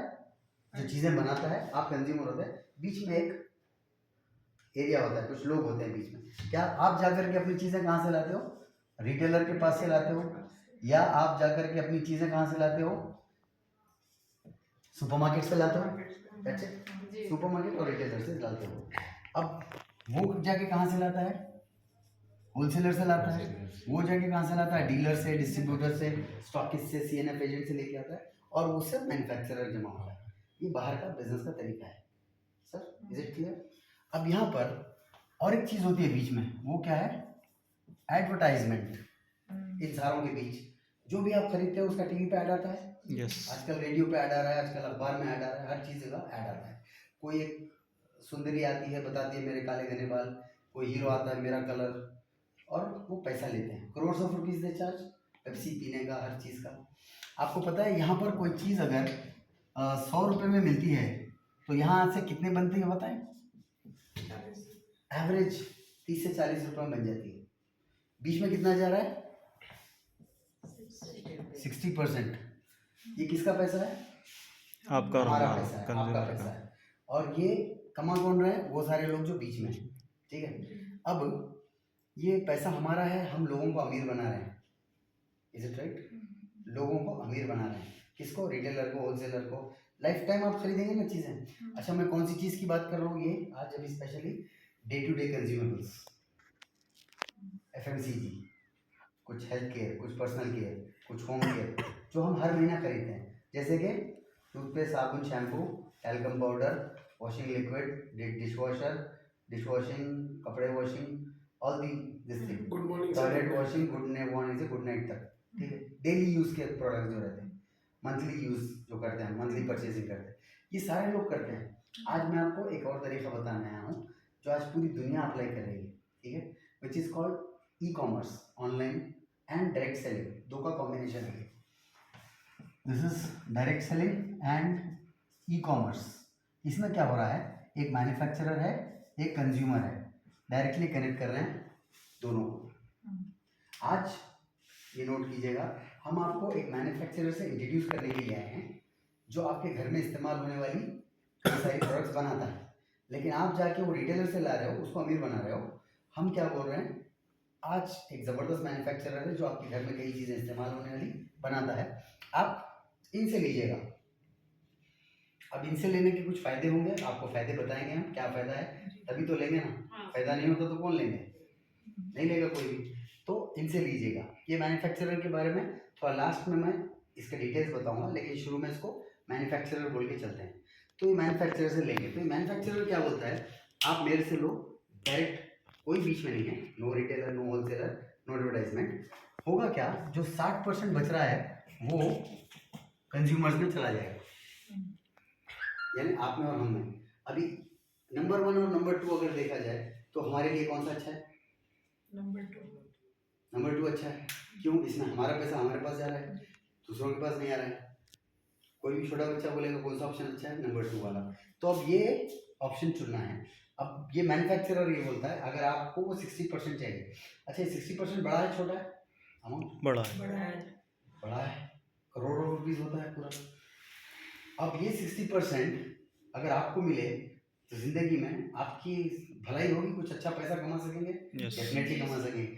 जो चीज़ें बनाता है, आप कंज्यूमर होते हैं, बीच में एक एरिया होता है, कुछ लोग होते हैं बीच में। क्या आप जाकर के अपनी चीज़ें कहाँ से लाते हो, रिटेलर के पास से लाते हो, या आप जाकर के अपनी चीज़ें कहाँ से लाते हो, सुपरमार्केट से लाते हो। दैट्स इट, सुपरमार्केट और रिटेलर से लाते हो। अब वो जाके कहाँ से लाता है, होलसेलर से लाता है। वो जाके कहाँ से लाता है, डीलर से, डिस्ट्रीब्यूटर से, स्टॉकिस्ट से, सीएनएफ एजेंट से लेके आता है, और उससे मैन्युफैक्चरर जमा होता है। ये बाहर का बिजनेस का तरीका है। Sir, is it clear? अब यहाँ पर और एक चीज़ होती है बीच में, वो क्या है, एडवर्टाइजमेंट। इन सारों के बीच जो भी आप खरीदते हो उसका टीवी पे ऐड आता है, यस आजकल रेडियो पे ऐड आ रहा है, आजकल अखबार में ऐड आ रहा है, हर चीज़ का ऐड आता है। कोई एक सुंदरी आती है, बताती है मेरे काले घने बाल, कोई हीरो आता है मेरा कलर, और वो पैसा लेते हैं, crore of rupees they charge, Pepsi पीने का, हर चीज़ का। आपको पता है यहाँ पर कोई चीज़ अगर 100 रुपये में मिलती है तो यहाँ से कितने बनती है बताएं, एवरेज 30 से 40 रुपये में बन जाती है। बीच में कितना जा रहा है, 60%। ये किसका पैसा है, आपका और हमारा हमारा पैसा है, आपका कंज्यूमर पैसा का है। और ये कमा कौन रहा है, वो सारे लोग जो बीच में हैं। ठीक है, अब ये पैसा हमारा है, हम लोगों को अमीर बना रहे हैं, इज इट राइट? लोगों को अमीर बना रहे हैं, किसको, रिटेलर को, होलसेलर को। लाइफ टाइम आप खरीदेंगे ना चीज़ें। अच्छा, मैं कौन सी चीज़ की बात कर रहा हूँ, ये आज अभी specially day to day consumables, FMCG, कुछ हेल्थ केयर, कुछ पर्सनल केयर, कुछ होम केयर, जो हम हर महीना खरीदते हैं। जैसे कि टूथपेस्ट, साबुन, shampoo, talcum powder, washing liquid, dish washing, कपड़े washing, all the this thing, good morning toilet washing, good night तक। ठीक है, डेली यूज़ के प्रोडक्ट जो रहते हैं, मंथली यूज़ जो करते हैं, मंथली परचेजिंग करते हैं, ये सारे लोग करते हैं। आज मैं आपको एक और तरीका बताने आया हूँ जो आज पूरी दुनिया अप्लाई कर रही है। ठीक है, which is called e commerce, online and direct selling, दो का कॉम्बिनेशन है। This is direct selling and e commerce. इसमें क्या हो रहा है, एक मैन्युफैक्चरर है, एक कंज्यूमर है, डायरेक्टली कनेक्ट कर रहे हैं दोनों को। आज ये नोट कीजिएगा, हम आपको एक मैन्युफैक्चरर से इंट्रोड्यूस करने के लिए आए हैं जो आपके घर में इस्तेमाल होने वाली कई सारी प्रोडक्ट्स बनाता है, लेकिन आप जाके वो रिटेलर से ला रहे हो, उसको अमीर बना रहे हो। हम क्या बोल रहे हैं, आज एक ज़बरदस्त मैन्युफैक्चरर है जो आपके घर में कई चीज़ें इस्तेमाल होने वाली बनाता है, आप इनसे लीजिएगा। अब इनसे लेने के कुछ फ़ायदे होंगे, आपको फ़ायदे बताएंगे हम, क्या फ़ायदा है, तभी तो लेंगे ना। फ़ायदा नहीं होता तो कौन लेंगे, नहीं लेगा कोई भी। तो इनसे लीजिएगा। ये मैन्युफैक्चरर के बारे में थोड़ा लास्ट में मैं इसके डिटेल्स बताऊंगा, लेकिन शुरू में इसको मैन्युफैक्चरर बोल के चलते हैं। तो ये मैन्युफैक्चरर से लेंगे, तो ये मैन्युफैक्चरर क्या बोलता है, आप मेरे से लो डायरेक्ट, कोई बीच में नहीं है, no retailer, no wholesaler, no advertisement. होगा क्या, जो 60% बच रहा है वो कंज्यूमर्स में चला जाएगा, यानी आप में और हम में। अभी नंबर 1 और नंबर 2 अगर देखा जाए तो हमारे लिए कौन सा अच्छा है, नंबर 2 अच्छा है। क्यों, इसमें हमारा पैसा हमारे पास जा रहा है, दूसरों के पास नहीं आ रहा है। कोई भी छोटा बच्चा बोलेगा कौन सा ऑप्शन अच्छा है, नंबर 2 वाला। तो अब ये ऑप्शन चुनना है। अब ये मैन्युफैक्चरर ये बोलता है अगर आपको वो 60% चाहिए। अच्छा, ये 60% बड़ा है छोटा है, अमाउंट बड़ा है बड़ा है, करोड़ों रुपीस होता है पूरा। अब ये 60% अगर आपको मिले तो जिंदगी में आपकी भलाई होगी, कुछ अच्छा पैसा कमा सकेंगे, यस डेफिनेटली कमा सकेंगे।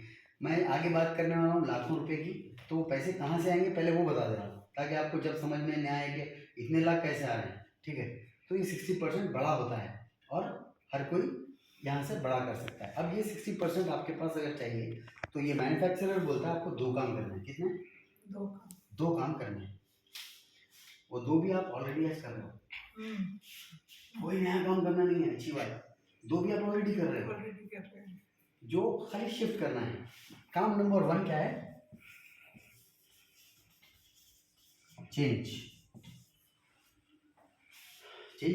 मैं आगे बात करने वाला हूँ लाखों रुपए की, तो वो पैसे कहाँ से आएंगे पहले वो बता देना, ताकि आपको जब समझ में न आए कि इतने लाख कैसे आ रहे हैं। ठीक है, तो ये 60% बड़ा होता है और हर कोई यहाँ से बड़ा कर सकता है। अब ये 60% आपके पास अगर चाहिए तो ये मैन्युफैक्चरर बोलता है आपको 2 काम करना है। कितने, दो काम करने हैं, वो दो भी आप ऑलरेडी आज कर रहे हो, कोई नया काम करना नहीं है, अच्छी बात, दो भी आप ऑलरेडी कर रहे हो, जो खाली शिफ्ट करना है। काम नंबर 1 क्या है? चेंज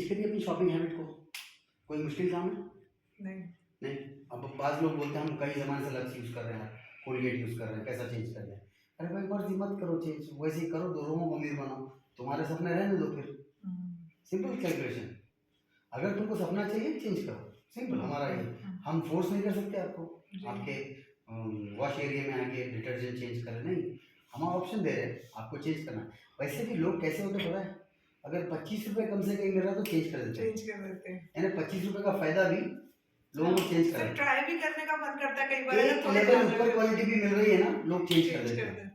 करिए अपनी शॉपिंग हैबिट को। कोई मुश्किल काम है? नहीं। अब बाज़ लोग बोलते हैं हम कई ज़माने से लक्स यूज़ कर रहे हैं, कोलगेट यूज़ कर रहे हैं, कैसा चेंज कर रहे हैं? अरे भाई मर्जी मत करो चेंज, वैसे ही करो, दो लोगों को अमीर बनाओ, तुम्हारे सपने रहने दो फिर। Simple calculation. अगर तुमको सपना चाहिए चेंज करो, सिंपल। हमारा ये, हम फोर्स नहीं कर सकते आपको, आपके वॉश एरिया में आके डिटर्जेंट चेंज करें, नहीं, हम ऑप्शन दे रहे हैं आपको चेंज करना। वैसे भी लोग कैसे होते पता है, अगर 25 रुपये कम से कहीं मिल रहा है तो चेंज कर देते हैं, यानी 25 रुपये का फायदा भी लोगों को चेंज कर, ट्राई भी करने का मन करता है कई बार, एक लेवल ऊपर क्वालिटी भी मिल रही है ना, लोग चेंज कर देते हैं।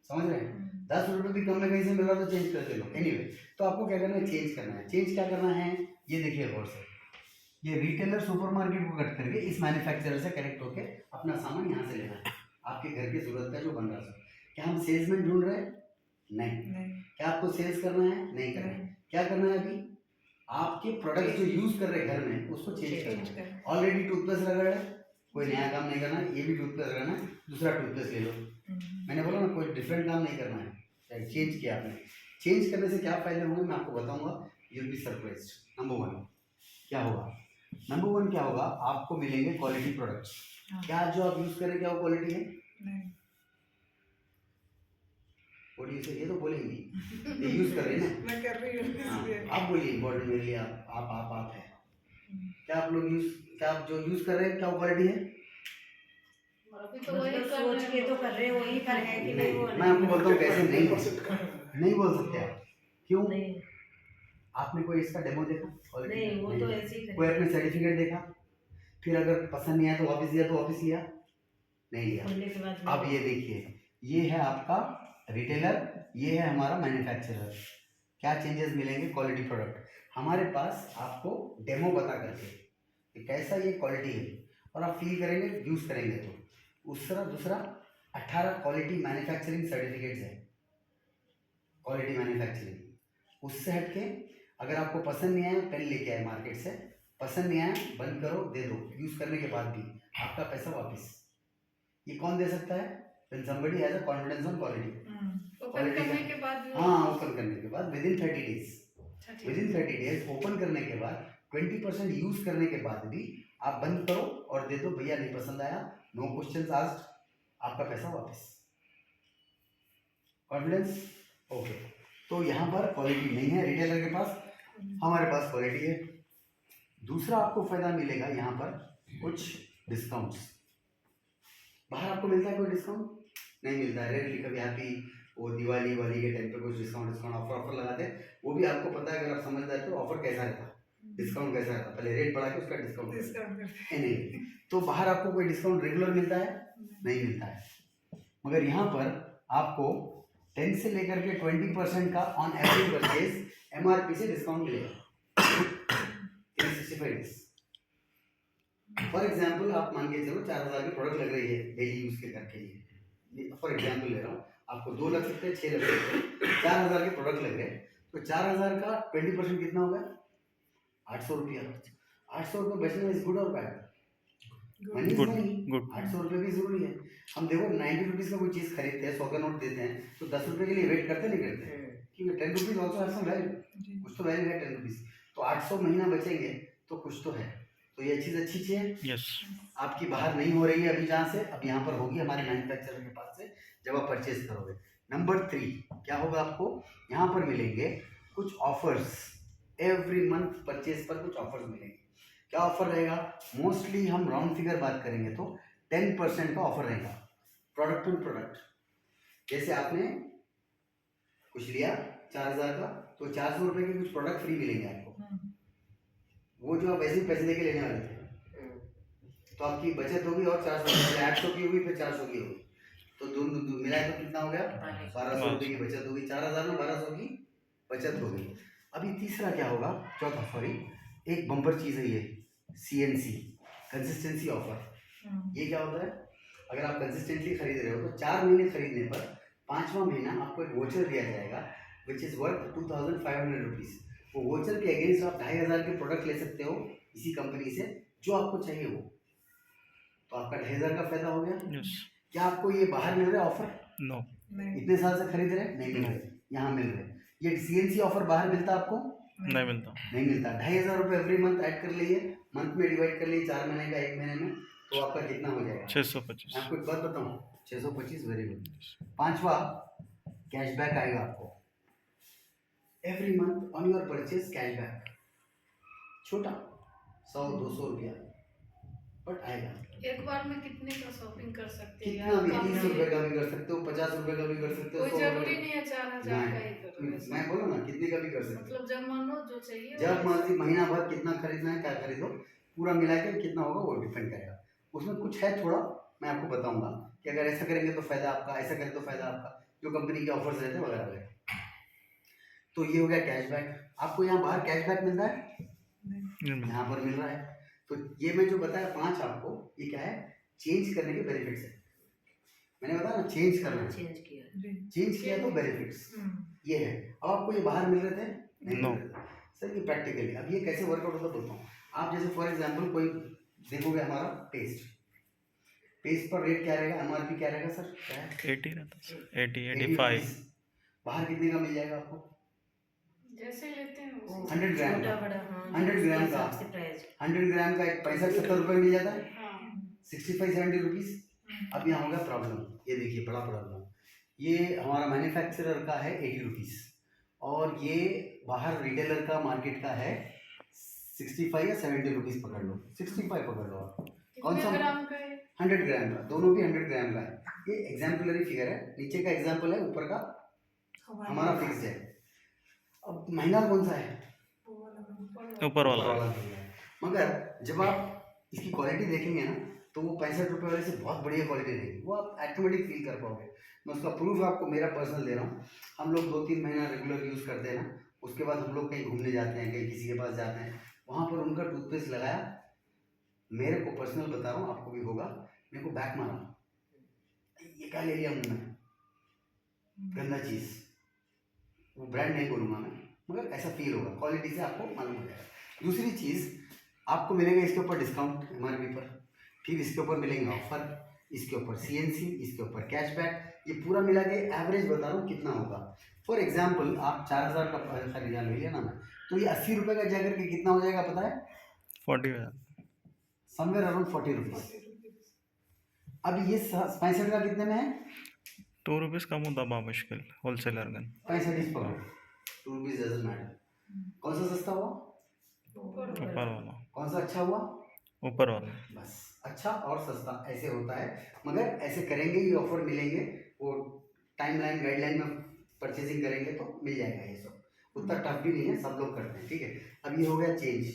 समझ रहे हैं? 10 रुपये भी कम में कहीं से मिल रहा तो चेंज करते लोग। एनीवे, तो आपको क्या करना है? चेंज करना है। चेंज क्या करना है ये देखिए गौर से। ये रिटेलर सुपरमार्केट को कट करके इस मैन्युफैक्चरर से कनेक्ट होके अपना सामान यहाँ से लेना है, आपके घर की जरूरत का जो बन रहा है। क्या हम सेल्समैन ढूंढ रहे हैं? नहीं। क्या आपको सेल्स करना है? नहीं करना है। क्या करना है? अभी आपके प्रोडक्ट जो यूज कर रहे हैं घर में उसको चेंज करना है। ऑलरेडी टूथपेस्ट लगा है, कोई नया काम नहीं करना है, ये भी टूथपेस्ट लगाना है, दूसरा टूथपेस्ट ले लो। मैंने बोला ना, कोई डिफरेंट काम नहीं करना है, चेंज किया आपने। चेंज करने से क्या फायदे होंगे मैं आपको बताऊंगा, you will be surprised. Number 1 क्या होगा? नंबर 1 क्या होगा? आपको मिलेंगे क्वालिटी प्रोडक्ट्स। क्या जो आप यूज करें क्या वो क्वालिटी है? ये तो बोलेंगी, ये यूज कर रही है ना, मैं कर रही हूँ। आप बोलिए इम्पोर्टेंट मेरे लिए, आप है। क्या आप लोग क्या आप जो यूज कर रहे हैं क्या क्वालिटी है? मतलब सोच के तो कर रहे हो, वही कर है कि नहीं? वो मैं आपको बोलता हूँ कैसे नहीं बोल सकते आप। क्यों? नहीं, आपने कोई इसका डेमो देखा? नहीं, वो तो ऐसे ही कोई आपने सर्टिफिकेट देखा? फिर अगर पसंद नहीं आया तो वापस दिया, तो वापस लिया नहीं लिया। खोलने के बाद अब ये देखिए, ये है आपका रिटेलर, ये है हमारा मैन्युफैक्चरर। क्या चेंजेस मिलेंगे? Quality product. हमारे पास आपको डेमो बता करके कि कैसा ये क्वालिटी है, और आप फील करेंगे, यूज़ करेंगे तो। दूसरा 18 क्वालिटी मैन्युफैक्चरिंग सर्टिफिकेट्स है, क्वालिटी मैन्युफैक्चरिंग। उससे हटके अगर आपको पसंद नहीं आया, पेन लेके आए मार्केट से, पसंद नहीं आया बंद करो, दे दो, यूज़ करने के बाद भी आपका पैसा वापस। ये कौन दे सकता है? When somebody has a confidence on quality. Open करने के बाद, हाँ, ओपन करने के बाद within 30 days ओपन करने के बाद 20% यूज करने के बाद भी आप बंद करो और दे दो, भैया नहीं पसंद आया, नो क्वेश्चंस आस्क्ड, आपका पैसा वापस। कॉन्फिडेंस? ओके। तो यहाँ पर क्वालिटी नहीं है रिटेलर के पास, हमारे पास क्वालिटी है। दूसरा आपको फायदा मिलेगा यहाँ पर कुछ डिस्काउंट्स। बाहर आपको मिलता है कोई डिस्काउंट? नहीं मिलता है, रेयरली कभी हैप्पी वो दिवाली के टाइम पे कुछ डिस्काउंट ऑफर लगाते हैं, वो भी आपको पता है, अगर आप समझदार तो ऑफर कैसा रहता है, डिस्काउंट कैसा रहता है, पहले रेट बढ़ा के उसका डिस्काउंट नहीं। तो बाहर आपको कोई डिस्काउंट रेगुलर मिलता है? नहीं मिलता है। मगर यहाँ पर आपको 10 से लेकर के 20% का ऑन एवरेज परचेज MRP से डिस्काउंट मिलेगा 365 डेज। फॉर एग्जाम्पल आप मान के चलो 4000 की प्रोडक्ट लग रही है डेली यूज के करके लिए, फॉर एग्जाम्पल ले रहा हूँ, आपको 2 लग सकते हैं, 6 लग सकते हैं, 4000 के प्रोडक्ट लग रहे हैं, तो 4000 का 20% कितना होगा? 800 रुपया। 800 रुपये बचना इज गुड और बैड? Money is money. 800 रुपये भी जरूरी है। हम देखो 90 रुपीज़ का कोई चीज़ खरीदते हैं, 100 का नोट देते हैं, तो 10 रुपये के लिए वेट करते नहीं करते, क्योंकि 10 rupees also have some value, कुछ तो वैल्यू है 10 रुपीज़। तो 800 महीना बचेंगे तो कुछ तो है। तो ये चीज़ अच्छी चीज़ है। यस, आपकी बाहर नहीं हो रही है अभी जहाँ से, अब यहाँ पर होगी हमारे मैन्युफैक्चरर के पास से जब आप परचेज करोगे। नंबर 3 क्या होगा? आपको यहाँ पर मिलेंगे कुछ ऑफर्स, एवरी मंथ परचेज पर कुछ ऑफर्स मिलेंगे। क्या ऑफर रहेगा? मोस्टली हम राउंड फिगर बात करेंगे तो 10% का ऑफर रहेगा प्रोडक्ट टू प्रोडक्ट। जैसे आपने कुछ लिया 4000 का, तो 400 रुपये के कुछ प्रोडक्ट फ्री मिलेंगे आपको, वो जो आप वैसे ही पैसे देके लेने वाले थे, तो आपकी बचत होगी और 400 800 की होगी, फिर 400 की होगी, तो दोनों मिलाए तो कितना हो गया? 1200 रुपये की बचत होगी। 4000 में 1200 की बचत हो गई। अभी तीसरा क्या होगा? चौथा, सॉरी, एक बम्पर चीज़ है ये, CNC कंसिस्टेंसी ऑफर। ये क्या होता है? अगर आप कंसिस्टेंटली खरीद रहे हो तो 4 महीने खरीदने पर 5वां महीना आपको एक वोचर दिया जाएगा विच इज़ वर्थ 2500 रुपीज़। वो वोचर के अगेंस्ट आप 2500 के प्रोडक्ट ले सकते हो इसी कंपनी से जो आपको चाहिए वो। तो आपका 2500 का फायदा हो गया। Yes. क्या आपको ये बाहर मिल रहा है ऑफर? No. नहीं इतने साल से खरीद रहे नहीं मिल रहे, यहाँ मिल रहे। ये CNC ऑफर बाहर मिलता आपको? नहीं मिलता। नहीं मिलता। 2500 रुपये एवरी मंथ ऐड कर लीजिए, मंथ में डिवाइड कर लीजिए 4 महीने का 1 महीने में, तो आपका कितना हो जाएगा? 625। मैं आपको एक बात बताऊँ, 625 वेरी गुड। 5वां कैशबैक आएगा आपको every month on your purchase cashback, छोटा 100-200 रुपया बट आएगा। एक बार में कितने का शॉपिंग कर सकते हैं? कितना भी आप 30 कम रुपये का भी कर सकते हो, 50 रुपये का भी कर सकते हो, कोई 100 जरूरी रुपये नहीं है 4000 का ही करो का। ऐसा। मैं बोला ना कितने का भी कर सकते हो। मतलब जब मन हो जो चाहिए जब वो मर्जी महीना भर कितना खरीदना है क्या खरीदो, पूरा मिला के कितना होगा वो डिपेंड करेगा। उसमें कुछ है थोड़ा, मैं आपको बताऊंगा कि अगर ऐसा करेंगे तो फायदा आपका, ऐसा करें तो फायदा आपका, जो कंपनी के ऑफर्स रहते हैं वगैरह वगैरह। तो ये हो गया कैशबैक। आपको यहाँ बाहर कैशबैक मिल रहा है, यहाँ पर मिल रहा है। तो ये मैं जो बताया 5 आपको, ये क्या है? चेंज करने के बेनिफिट्स है। मैंने बताया ना चेंज करना है, चेंज किया। चेंज किया तो बेनिफिट्स ये है। अब आपको ये बाहर मिल रहे थे नहीं No. मिल रहे थे। सर ये प्रैक्टिकली अब ये कैसे वर्कआउट होता बोलता हूँ। आप जैसे फॉर एग्जांपल कोई देखोगे हमारा पेस्ट पर रेट क्या रहेगा, MRP क्या रहेगा सर? क्या है? 80 रहता सर, 80, 80 85। rupees। बाहर कितने का मिल जाएगा आपको? जैसे लेते हैं वो उसी 100 ग्राम छोटा का। बड़ा, हाँ, 100 ग्राम उसके हिसाब का। से प्राइस। 100 ग्राम का एक 65-70 रुपये मिल जाता है, हाँ 65-70 रुपीज़। अब यहाँ होगा प्रॉब्लम, ये देखिए बड़ा प्रॉब्लम। ये हमारा मैन्युफैक्चरर का है 80 रुपीज़ और ये बाहर रिटेलर का मार्केट का है 65 या 70 रुपीज़ पकड़ लो, 65 पकड़ लो आप। कौन कितने सा? ग्राम का है? 100 ग्राम का, दोनों भी 100 ग्राम का है। ये एग्जाम्पलरी फिगर है, नीचे का एग्जाम्पल है, ऊपर का हमारा फिक्स है। अब महंगा कौन सा है? ऊपर वाला। मिल रहा है। मगर जब आप इसकी क्वालिटी देखेंगे ना तो वो 65 रुपये वाले से बहुत बढ़िया क्वालिटी रहेगी, वो आप ऑटोमेटिक फील कर पाओगे। मैं उसका प्रूफ आपको मेरा पर्सनल दे रहा हूँ। हम लोग 2-3 महीना रेगुलर यूज़ करते हैं ना, उसके बाद हम लोग कहीं घूमने जाते हैं, कहीं किसी के पास जाते हैं, वहाँ पर उनका टूथपेस्ट लगाया, मेरे को पर्सनल बता रहा हूँ, आपको भी होगा, मेरे को बैक मारा, ये क्या ले लिया मुँह में, गंदा चीज़। वो ब्रांड नहीं बोलूँगा मैं, मगर ऐसा फील होगा, क्वालिटी से आपको मालूम हो जाएगा। दूसरी चीज़ आपको मिलेगा इसके ऊपर डिस्काउंट MRP पर, फिर इसके ऊपर मिलेंगे ऑफर, इसके ऊपर CNC, इसके ऊपर कैशबैक। ये पूरा मिला के एवरेज बता रहा हूँ कितना होगा। फॉर एग्जांपल आप 4000 का खरीदा ले लिया ना मैं, तो ये 80 रुपये का जाकर के कितना हो जाएगा पता है? 40। Somewhere around 40 rupees. अब ये 65 का कितने में है? 2 रुपीज़ कम होता बा मुश्किल होलसेलर गन। 65 पकड़ो, 2 रुपीज़ डजंट मैटर। कौन सा सस्ता हुआ? ऊपर वाला। कौन सा अच्छा हुआ? ऊपर वाला। बस अच्छा और सस्ता ऐसे होता है। मगर ऐसे करेंगे, ये ऑफर मिलेंगे, वो टाइमलाइन गाइडलाइन में परचेजिंग करेंगे तो मिल जाएगा। ये सब उतना टफ भी नहीं है, सब लोग करते हैं, ठीक है। अब ये हो गया चेंज,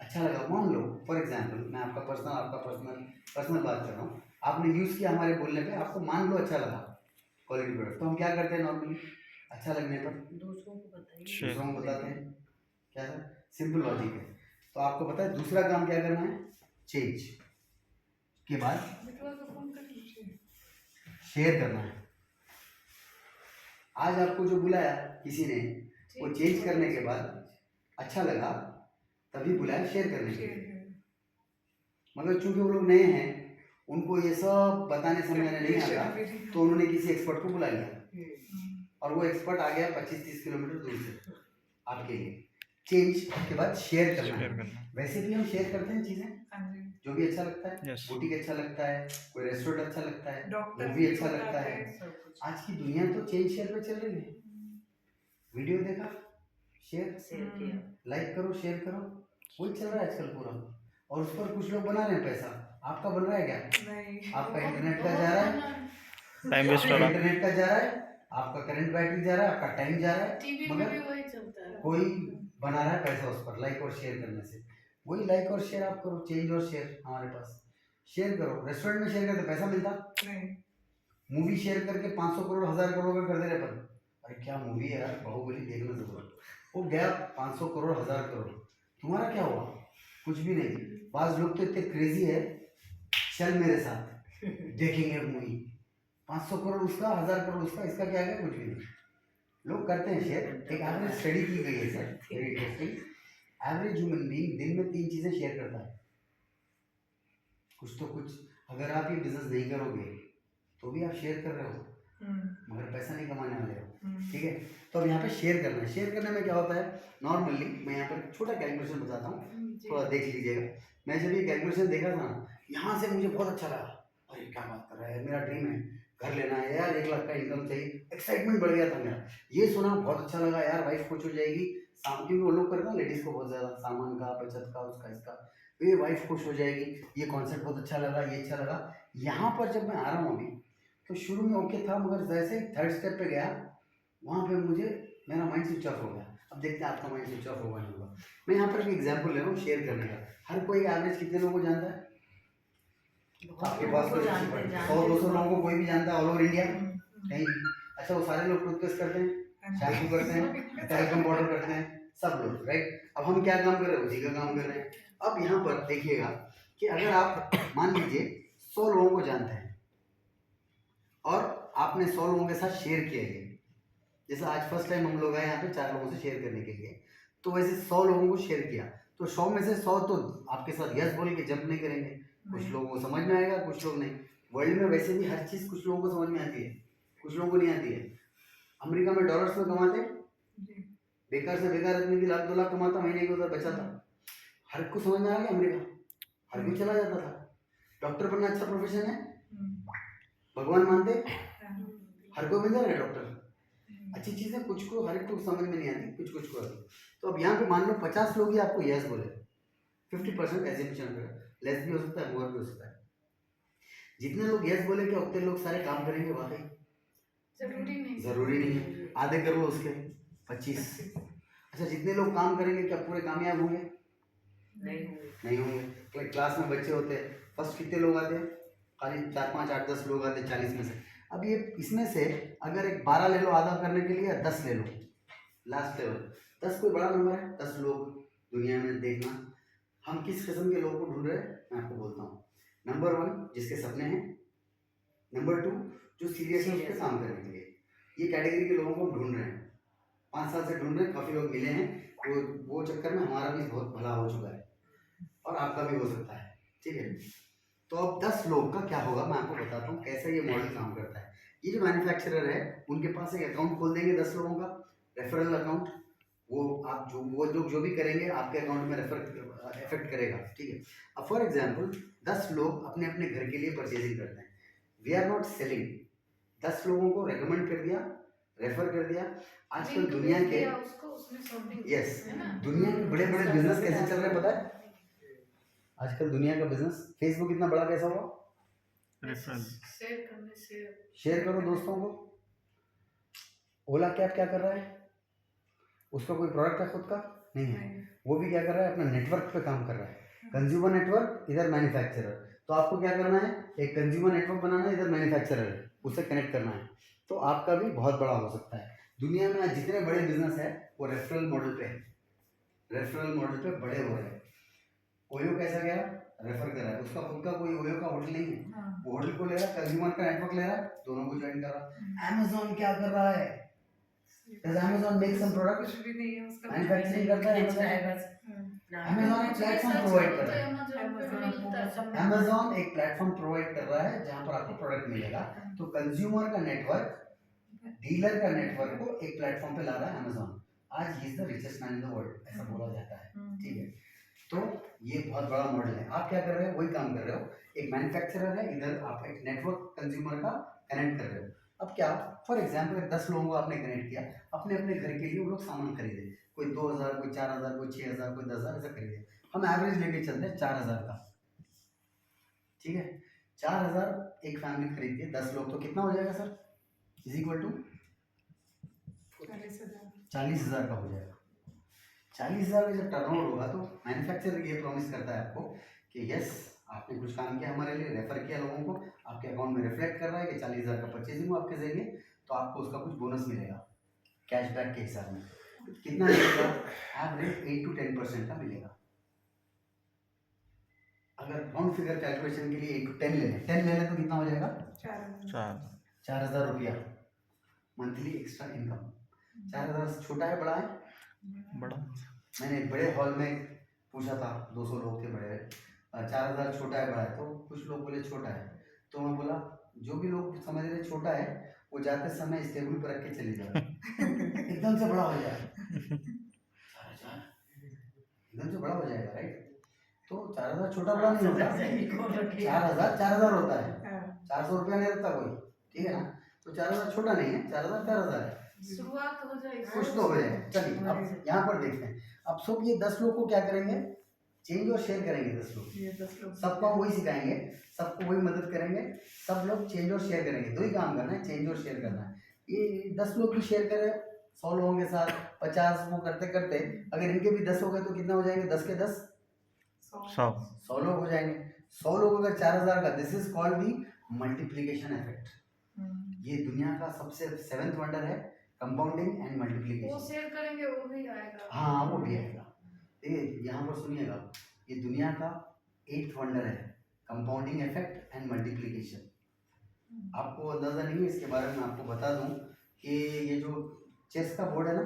अच्छा लगा। मान लो फॉर एग्जांपल मैं आपका पर्सनल बात कर रहा हूँ, आपने यूज़ किया हमारे बोलने पे, आपको मान लो अच्छा लगा क्वालिटी प्रोडक्ट, तो हम क्या करते हैं नॉर्मली? अच्छा लगने पर दूसरों को बताइए। दूसरों को बताते हैं। क्या सर? सिंपल लॉजिक है। तो आपको पता है दूसरा काम क्या करना है? चेंज के बाद शेयर करना है। आज आपको जो बुलाया किसी ने, वो चेंज करने के बाद अच्छा लगा तभी बुलाया शेयर करने के लिए। मगर चूंकि वो लोग नए हैं, उनको ये सब बताने समझाने नहीं आता, तो उन्होंने किसी एक्सपर्ट को बुला लिया और वो एक्सपर्ट आ गया 25-30 किलोमीटर दूर से आपके लिए। चेंज के बाद शेयर करना है। वैसे भी हम शेयर करते हैं चीज़ें, जो भी अच्छा लगता है। Yes. बुटीक अच्छा लगता है, कोई रेस्टोरेंट अच्छा लगता है, डॉक्टर मूवी अच्छा लगता है। सब कुछ आज की दुनिया तो चेंज शेयर पे चल रही है। वीडियो देखा, शेयर, शेयर किया। लाइक करो, शेयर करो, वही चल रहा है आजकल पूरा। और उस पर कुछ लोग बना रहे हैं पैसा। आपका बन रहा है क्या? नहीं आपका इंटरनेट का जा रहा है, टाइम वेस्ट हो रहा। इंटरनेट का जा रहा है, आपका करंट बैटरी जा रहा है, आपका टाइम जा रहा है, टीवी में मगर भी वही चलता है। कोई बना रहा है पैसा उस पर लाइक और शेयर करने से। वही लाइक और शेयर आप करो, चेंज और शेयर हमारे पास। शेयर करो, रेस्टोरेंट में शेयर करते पैसा मिलता, नहीं मूवी शेयर करके 500 करोड़ 1000 करोड़ का कर दे रहे पर। अरे क्या मूवी है यार, बाहुबली देखना जरूर। वो गया 500 करोड़ 1000 करोड़, तुम्हारा क्या हुआ? कुछ भी नहीं। बाज लोग तो इतने क्रेजी है, चल मेरे साथ देखेंगे मूवी, 500 करोड़ उसका, 1000 करोड़ उसका, इसका क्या है? कुछ भी नहीं। लोग करते हैं शेयर। एक एवरेज स्टडी की गई है sir, very interesting. Average human being दिन में 3 चीज़ें शेयर करता है, कुछ तो कुछ। अगर आप ये बिजनेस नहीं करोगे तो भी आप शेयर कर रहे हो, मगर पैसा नहीं कमाने वाले हो, ठीक है। तो अब यहाँ पे शेयर करना है। शेयर करने में क्या होता है, नॉर्मली मैं यहाँ पर छोटा कैलकुलेशन बताता हूँ, थोड़ा देख लीजिएगा। मैं जब ये कैलकुलेशन देखा था ना, यहाँ से मुझे बहुत अच्छा लगा। अरे क्या बात कर रहा है, मेरा ड्रीम है, घर लेना है यार, 1 लाख का इनकम चाहिए। एक्साइटमेंट बढ़ गया था मेरा, ये सुना बहुत अच्छा लगा यार, वाइफ खुश हो जाएगी। क्योंकि वो लोग करते हैं लेडीज़ को बहुत ज़्यादा सामान का, बचत का, उसका इसका, तो ये वाइफ खुश हो जाएगी, ये कॉन्सेप्ट बहुत अच्छा लगा, ये अच्छा लगा। यहाँ पर जब मैं आ रहा हूँ अभी, तो शुरू में ओके था, मगर जैसे ही 3rd स्टेप पे गया, वहाँ पे मुझे मेरा माइंड स्विच ऑफ हो गया। अब देखते हैं आपका माइंड स्विच ऑफ होगा नहीं होगा। मैं यहाँ पर एक एग्जाम्पल ले रहा हूँ शेयर करने का। हर कोई एवरेज कितने लोगों को जानता है? आपके पास तो 100-200 लोगों को कोई भी जानता है ऑल ओवर इंडिया कहीं भी। अच्छा, वो सारे लोग टूथपेस्ट करते हैं, शैम्पू करते हैं, टेलीकॉम पाउडर करते हैं, सब लोग, राइट। अब हम क्या काम कर रहे हैं? उसी का काम कर रहे हैं। अब यहाँ पर देखिएगा कि अगर आप मान लीजिए 100 लोगों को जानते हैं और आपने 100 लोगों के साथ शेयर किया है, जैसे आज फर्स्ट टाइम हम लोग आए यहाँ पे 4 लोगों से शेयर करने के लिए, तो वैसे 100 लोगों को शेयर किया, तो 100 में से 100 तो आपके साथ यस बोल के जंप नहीं करेंगे, कुछ लोगों को समझ में आएगा, कुछ लोग नहीं। वर्ल्ड में वैसे भी हर चीज़ कुछ लोगों को समझ में आती है, कुछ लोगों को नहीं आती है। अमेरिका में डॉलर्स में कमाते, बेकार से बेकार आदमी भी 1-2 लाख कमाता, महीने के उधर बचाता, हर को समझ में आ गया अमेरिका, हर कोई चला जाता था। डॉक्टर बनना अच्छा प्रोफेशन है, भगवान मानते, हर कोई बन जाएगा डॉक्टर, अच्छी चीज़ है। कुछ को, हर एक को समझ में नहीं आती, कुछ कुछ को आती। तो अब यहाँ पे मान लो 50 लोग ही आपको यस बोले, 50% एज्यूमेशन करें, लेस भी हो सकता है, मोर भी हो सकता है। जितने लोग यस बोले क्या उतने लोग सारे काम करेंगे? वाकई जरूरी नहीं है, आधे कर लो उसके 25। अच्छा, जितने लोग काम करेंगे क्या पूरे कामयाब होंगे? नहीं होंगे। क्लास में बच्चे होते हैं, फर्स्ट कितने लोग आते हैं? खाली 4, 5, 8, 10 लोग आते 40 में से। अब ये इसमें से अगर एक 12 ले लो आधा करने के लिए, या 10 ले लो लास्ट लेवल, 10 कोई बड़ा नंबर है? 10 लोग दुनिया में देखना, हम किस किस्म के लोगों को ढूंढ रहे हैं मैं आपको बोलता हूँ। नंबर 1 जिसके सपने हैं, नंबर 2 जो सीरियस है उस पर काम करने के लिए, ये कैटेगरी के लोगों को ढूंढ रहे हैं। 5 साल से ढूंढ रहे हैं, काफ़ी लोग मिले हैं, वो चक्कर में हमारा भी बहुत भला हो चुका है और आपका भी हो सकता है, ठीक है। तो अब 10 लोग का क्या होगा मैं आपको बताता हूँ कैसे ये मॉडल काम करता है। ये जो मैन्युफैक्चरर है उनके पास एक अकाउंट खोल देंगे 10 लोगों का, रेफरल अकाउंट। वो आप वो लोग जो भी करेंगे आपके अकाउंट में रेफर इफेक्ट करेगा, ठीक है। अब फॉर एग्जांपल 10 लोग अपने अपने घर के लिए परचेजिंग करते हैं, वी आर नॉट सेलिंग, 10 लोगों को रेकमेंड कर दिया, रेफर कर दिया। आजकल दुनिया के यस दुनिया के बड़े बड़े बिजनेस कैसे चल रहे हैं पता है? आजकल दुनिया का बिजनेस, फेसबुक इतना बड़ा कैसा हुआ? शेयर करो दोस्तों को। ओला कैब क्या कर रहा है? उसका कोई प्रोडक्ट है खुद का? नहीं है, वो भी क्या कर रहा है? अपना नेटवर्क पे काम कर रहा है। कंज्यूमर नेटवर्क, इधर मैन्युफैक्चरर। तो आपको क्या करना है? एक कंज्यूमर नेटवर्क बनाना है, इधर मैन्युफैक्चरर है, उससे कनेक्ट करना है, तो आपका भी बहुत बड़ा हो सकता है। दुनिया में आज जितने बड़े बिजनेस है वो रेफरल मॉडल पे है, रेफरल मॉडल पे बड़े हो रहे हैं। ओयो कैसा गया? रेफर कर रहा है, उसका खुद का कोई ओयो का होटल नहीं है, वो होटल को ले रहा है, कंज्यूमर का नेटवर्क ले रहा है, दोनों को ज्वाइन कर रहा है। अमेज़न क्या कर रहा है? Does Amazon make some product? कुछ भी नहीं है उसका, मैन्युफैक्चरिंग करता है Amazon एक प्लेटफॉर्म प्रोवाइड कर रहा है। Amazon एक प्लेटफॉर्म प्रोवाइड कर रहा है जहाँ पर आपको प्रोडक्ट मिलेगा। तो कंज्यूमर का नेटवर्क, डीलर का नेटवर्क को एक प्लेटफॉर्म पे ला रहा है Amazon। आज he is the richest man in the world, ऐसा बोला जाता है, ठीक है। तो ये बहुत बड़ा मॉडल है। आप क्या कर रहे हो? वही काम कर रहे हो। एक मैन्युफैक्चरर है, इधर आप एक नेटवर्क कंज्यूमर का कनेक्ट कर रहे हो। अब क्या, फॉर एग्जाम्पल 10 लोगों को आपने कनेक्ट किया, अपने अपने घर के लिए वो लोग सामान खरीदे, कोई 2000, कोई 4000, कोई 6000, कोई 10000 ऐसा खरीदे। हम एवरेज लेके चलते हैं 4000 का, ठीक है। 4000 एक फैमिली खरीदती है, 10 लोग, तो कितना हो जाएगा सर? इज इक्वल टू 40,000 का हो जाएगा। 40,000 का जब टर्नओवर होगा तो मैन्युफैक्चरर ये प्रॉमिस करता है आपको कि यस आपने कुछ काम किया हमारे लिए, रेफर किया लोगों को, आपके अकाउंट में रिफ्लेक्ट कर रहा है कि 40,000 का परचेजिंग हो आपके जरिए, तो आपको उसका कुछ बोनस मिलेगा कैशबैक के हिसाब में। कितना मिलेगा? एवरेज 8 to 10% का मिलेगा। अगर राउंड फिगर कैलकुलेशन के लिए 8 to 10 ले लें, 10 ले लें तो कितना हो जाएगा? 4 4,000 रुपया मंथली एक्स्ट्रा इनकम। 4,000 से छोटा है बड़ा है? बड़ा मैंने बड़े हॉल में पूछा था, 200 लोग थे बड़े, 4,000 छोटा है बड़ा है? तो कुछ लोग बोले छोटा है। तो मैं बोला जो भी लोग समझ रहे छोटा है वो जाते समय इस टेबल पर रख के चले जाओ एकदम से बड़ा हो जाए, 4,000 एकदम से बड़ा हो जाएगा, राइट? तो 4,000 छोटा बड़ा नहीं होता, 4,000 होता है, 400 रुपया नहीं रहता कोई, ठीक है ना? तो 4,000 छोटा नहीं है, 4,000 है, शुरुआत हो जाए, कुछ तो हो जाए। चलिए अब यहाँ पर देखते हैं। अब सब ये 10 लोग को क्या करेंगे, चेंज और शेयर करेंगे। 10 लोग सबको हम वही सिखाएंगे, सबको वही मदद करेंगे, सब लोग चेंज और शेयर करेंगे। दो ही काम करना है, चेंज और शेयर करना है। ये 10 लोग भी शेयर करें 100 लोगों के साथ, 50 वो करते करते अगर इनके भी 10 हो गए तो कितना हो जाएंगे, 10 के 10 100 लोग हो जाएंगे। 100 लोग अगर 4,000 का, this is called the multiplication effect. ये दुनिया का सबसे 7th वंडर है, कंपाउंडिंग एंड वो मल्टीप्लीकेशन। शेयर करेंगे वो भी आएगा। हाँ वो भी आएगा। ये यहाँ पर सुनिएगा, ये दुनिया का 8th वंडर है, कंपाउंडिंग इफेक्ट एंड मल्टीप्लीकेशन। आपको अंदाजा नहीं है इसके बारे में, आपको बता दूं कि ये जो चेस का बोर्ड है ना,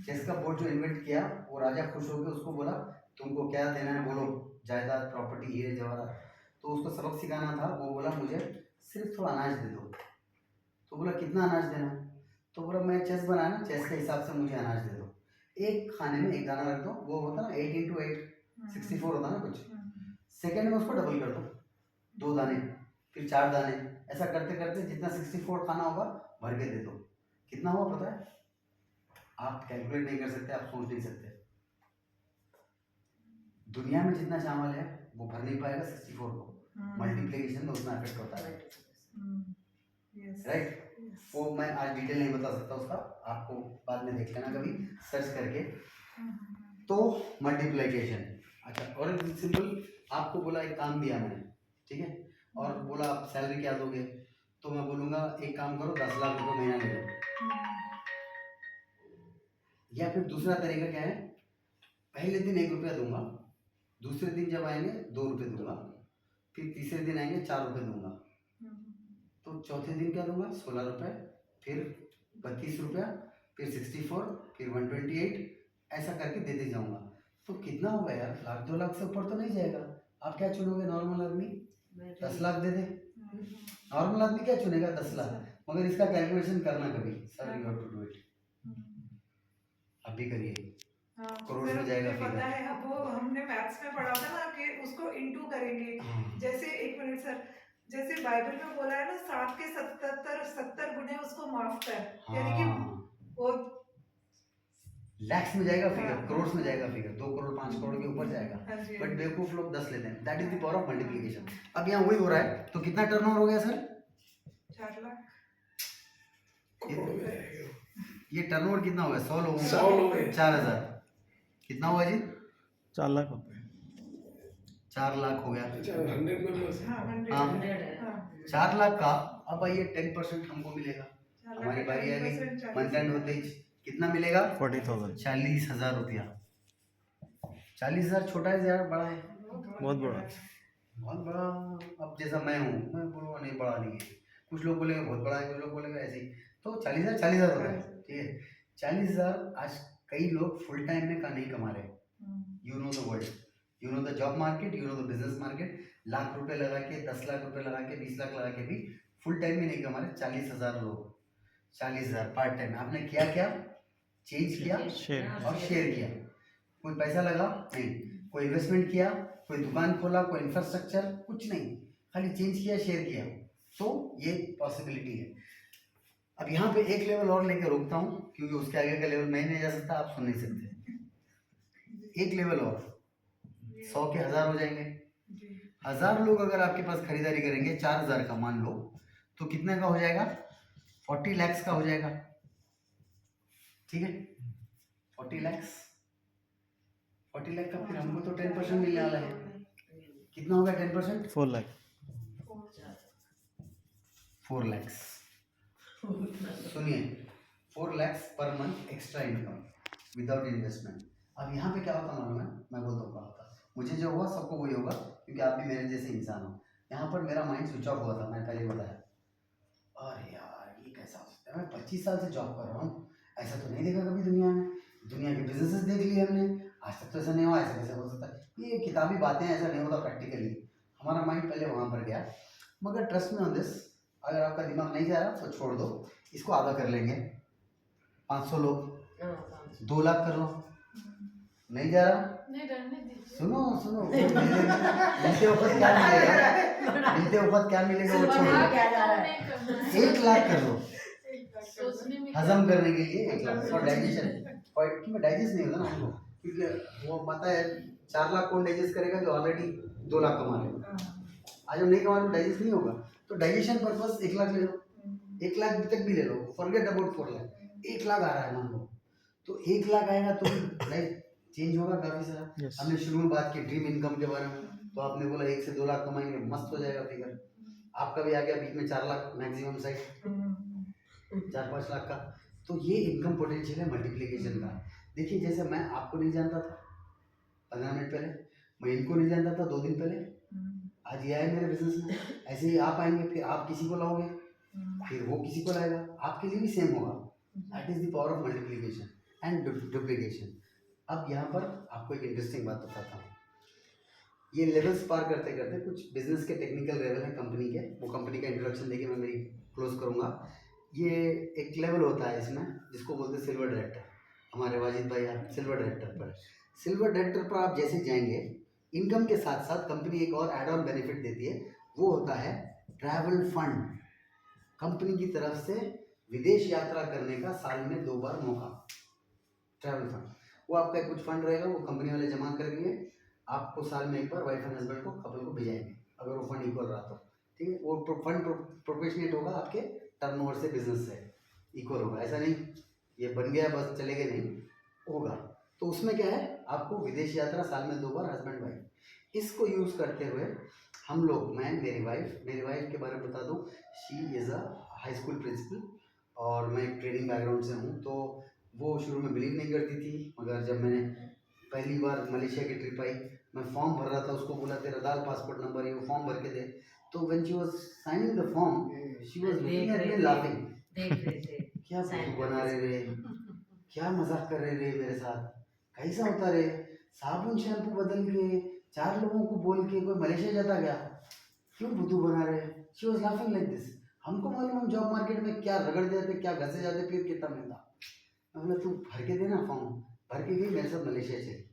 चेस का बोर्ड जो इन्वेंट किया वो राजा खुश होकर उसको बोला तुमको क्या देना है बोलो, जायदाद, प्रॉपर्टी, हीरे जवाहरात। तो उसको सबक सिखाना था, वो बोला मुझे सिर्फ थोड़ा अनाज दे दो। तो बोला कितना अनाज देना है? तो बोला मैं चेस बनाया ना, चेस के हिसाब से मुझे अनाज दे दो, एक खाने में एक दाना रख दो, वो होता ना 8 into 8 64 होता ना कुछ, सेकेंड में उसको डबल कर दो, 2 दाने, फिर 4 दाने, ऐसा करते करते जितना 64 खाना होगा भर के दे दो। कितना हुआ पता है? आप कैलकुलेट नहीं कर सकते, आप सोच नहीं सकते। दुनिया में जितना चावल है वो भर नहीं पाएगा 64 को, मल्टीप्लिकेशन में उतना इफेक्ट होता है, राइट? वो मैं आज डिटेल नहीं बता सकता उसका, आपको बाद में देख लेना कभी सर्च करके। तो मल्टीप्लिकेशन, अच्छा, और सिंपल आपको बोला एक काम दिया मैंने, ठीक है, और बोला आप सैलरी क्या दोगे? तो मैं बोलूँगा एक काम करो 10 लाख रुपये महीना ले लो। या फिर दूसरा तरीका क्या है, पहले दिन 1 रुपया दूंगा, दूसरे दिन जब आएंगे 2 रुपये दूंगा, फिर तीसरे दिन आएंगे 4 रुपये दूंगा, तो चौथे दिन क्या दूंगा 16 रुपये, फिर 32 रुपया, फिर 64, फिर 128, ऐसा करके देते जाऊंगा। तो कितना होगा यार, 1,00,000 2 लाख से ऊपर तो नहीं जाएगा। आप क्या चुनोगे? नॉर्मल आदमी 10 लाख दे दे, नॉर्मल आदमी क्या चुनेगा? 10 लाख। मगर इसका कैलकुलेशन करना कभी, sir you have to do it, अभी करिए, करोड़ में जाएगा फिर। पता है अब वो हमने मैथ्स में पढ़ा था ना कि उसको इनटू करेंगे। जैसे 1 मिनट सर, जैसे बाइबल में बोला है ना 7 के 70 गुने उसको माफ कर, यानी कि वो लैक्स में जाएगा फिगर, करोड़ में जाएगा फिगर, 2 करोड़ 5 करोड़ के ऊपर जाएगा। बट बेवकूफ लोग 10 लेते हैं, that is the power of multiplication. अब यहाँ वही हो रहा है, तो कितना टर्नओवर हो गया सर? 4 लाख ये टर्नओवर कितना हो गया? 100 लोगों 100 लोग का हैं। 4,000 कितना हुआ जी? 4 लाख रुपए। 4 लाख हो गया। अच्छा 100 मेंबर्स हाँ 100 हाँ। है, हाँ 4 लाख का अब आइए 10% हमको मिलेगा, हमारी बारी आ गई। मंथ एंड होते ही कितना मिलेगा? 40,000। 40,000 रुपया। 40,000 छोटा है या बड़ा है? बहुत बड़ा। बहुत बड़ा। अब जैसा मैं हूँ, मैं बोलूँगा नहीं बड़ा नहीं है, कुछ लोग बोलेंगे बहुत बड़ा है, कुछ लोग बोलेंगे ऐसे ही। तो 40,000 होता है, ठीक है। 40,000 आज कई लोग फुल टाइम में का नहीं कमा रहे। You know the world, you know the job market, you know the business market. Lakh रुपए लगा के, 10 लाख रुपए लगा के, 20 लाख लगा के भी फुल टाइम में नहीं कमा रहे। 40,000 लोग, 40,000 पार्ट टाइम। आपने किया क्या? चेंज किया शेयर। और शेयर किया। कोई पैसा लगा नहीं, कोई इन्वेस्टमेंट किया, कोई दुकान खोला, कोई इंफ्रास्ट्रक्चर, कुछ नहीं, खाली चेंज किया, शेयर किया। तो ये पॉसिबिलिटी है। अब यहाँ पे एक लेवल और लेके रोकता हूँ, क्योंकि उसके आगे का लेवल मैं नहीं जा सकता, आप सुन नहीं सकते। एक लेवल और, 100 के 1000 हो जाएंगे। 1000 लोग अगर आपके पास खरीदारी करेंगे 4,000 का मान लो, तो कितने का हो जाएगा? 40 lakhs का हो जाएगा, ठीक है। 40 lakhs, 40 लाख का फिर हमको तो 10% मिलने वाला है। कितना होगा 10%? 4 लाख। 4 lakhs। सुनिए, 4 lakhs per month extra income without investment. अब यहाँ पे क्या होता मालूम है? मैं बोलता हूँ क्या होता। मुझे जो हुआ सबको वही होगा, क्योंकि आप भी मेरे जैसे इंसान हो। यहाँ पर मेरा माइंड स्विच ऑफ हुआ था, मैं पहले बताया। अरे मैं 25 साल से जॉब कर रहा हूँ, ऐसा तो नहीं देखा कभी दुनिया में। दुनिया के बिजनेसेस देख लिए हमने, आज तक तो ऐसा नहीं हुआ, ऐसा कैसे हो सकता है? ये किताबी बातें, ऐसा नहीं होता प्रैक्टिकली। हमारा माइंड पहले वहाँ पर गया। मगर ट्रस्ट में ऑन दिस, अगर आपका दिमाग नहीं जा रहा तो छोड़ दो, इसको आधा कर लेंगे। 500 लोग, 2 लाख कर लो। नहीं जा रहा, नहीं रहने दीजिए। सुनो मिलते वक्त क्या मिलेगा, मिलते वक्त क्या मिलेगा वो छोड़ो। क्या जा रहा है? नहीं करना है। 1 लाख कर लो, सोचने में हजम करने के लिए 1 लाख, और डाइजेशन क्योंकि डाइजेस्ट नहीं होता ना हमको, क्योंकि वो पता है 4 लाख कौन डाइजेस्ट करेगा जो ऑलरेडी 2 लाख कमा रहे हो। आज हम नहीं कमा रहे तो डाइजेस्ट नहीं होगा, तो डाइजेशन पर्पस 1 लाख ले लो, 1 लाख तक भी ले लो, फॉरगेट अबाउट 4 लाख, 1 लाख आ रहा है मान लो, तो 1 लाख आएगा तो लाइफ चेंज होगा काफी सारा। हमने शुरू में बात की ड्रीम इनकम के बारे में, तो आपने बोला 1 से 2 लाख कमाएंगे, मस्त हो जाएगा फिगर। आपका भी आ गया बीच में 4 लाख मैक्सिमम साइड, 4-5 लाख का। तो ये इनकम पोटेंशियल है मल्टीप्लिकेशन का। देखिए जैसे मैं आपको नहीं जानता था 15 मिनट पहले, मैं इनको नहीं जानता था 2 दिन पहले, आज ये आए मेरे बिजनेस में, ऐसे ही आप आएंगे, फिर आप किसी को लाओगे, फिर वो किसी को लाएगा, आपके लिए भी सेम होगा। That is the power of multiplication and duplication. अब यहाँ पर आपको एक इंटरेस्टिंग बात बताता हूँ। ये लेवल्स पार करते करते कुछ बिजनेस के टेक्निकल लेवल है कंपनी के, वो कंपनी का इंट्रोडक्शन देके मैं मेरी क्लोज करूँगा। ये एक लेवल होता है इसमें जिसको बोलते हैं सिल्वर डायरेक्टर। हमारे वाजिद भाई आप सिल्वर डायरेक्टर पर, सिल्वर डायरेक्टर पर आप जैसे जाएंगे, इनकम के साथ साथ कंपनी एक और एड ऑन बेनिफिट देती है, वो होता है ट्रैवल फंड। कंपनी की तरफ से विदेश यात्रा करने का साल में 2 बार मौका, ट्रैवल फंड। वो आपका कुछ फंड रहेगा, वो कंपनी वाले जमा करेंगे, आपको साल में 1 बार वाइफ एंड हस्बैंड को कपल को भेजाएंगे, अगर वो फंड इक्वल रहा तो। ठीक है, वो फंड प्रोपोर्शनेट होगा आपके टर्नओवर से, बिजनेस से इक्वल होगा। ऐसा नहीं ये बन गया बस चले गए, नहीं होगा। तो उसमें क्या है, आपको विदेश यात्रा साल में 2 बार, हस्बैंड वाइफ। इसको यूज़ करते हुए हम लोग, मैं, मेरी वाइफ के बारे में बता दूँ, she is a high school principal और मैं एक ट्रेनिंग बैकग्राउंड से हूँ। तो वो शुरू में बिलीव नहीं करती थी, मगर जब मैंने पहली बार मलेशिया की ट्रिप आई, मैं फॉर्म भर रहा था, उसको बोला तेरा डाल पासपोर्ट नंबर, ये वो फॉर्म भर के दे। तो when she was signing the form, she was looking at me laughing, देख रहे थे क्या बुद्धू बना रहे रे, क्या मजाक कर रहे रे मेरे साथ, कैसा होता रे, साबुन शैम्पू बदल के 4 लोगों को बोल के कोई मलेशिया जाता क्या, क्यों बुद्धू बना रहे। She was laughing like this. हमको मालूम, हम जॉब मार्केट में क्या रगड़ देते, क्या घसे जाते, फिर कितना मिलता। मैं बोला तू भर के देना फॉर्म, भर के गई, मेरे साथ मलेशिया चली।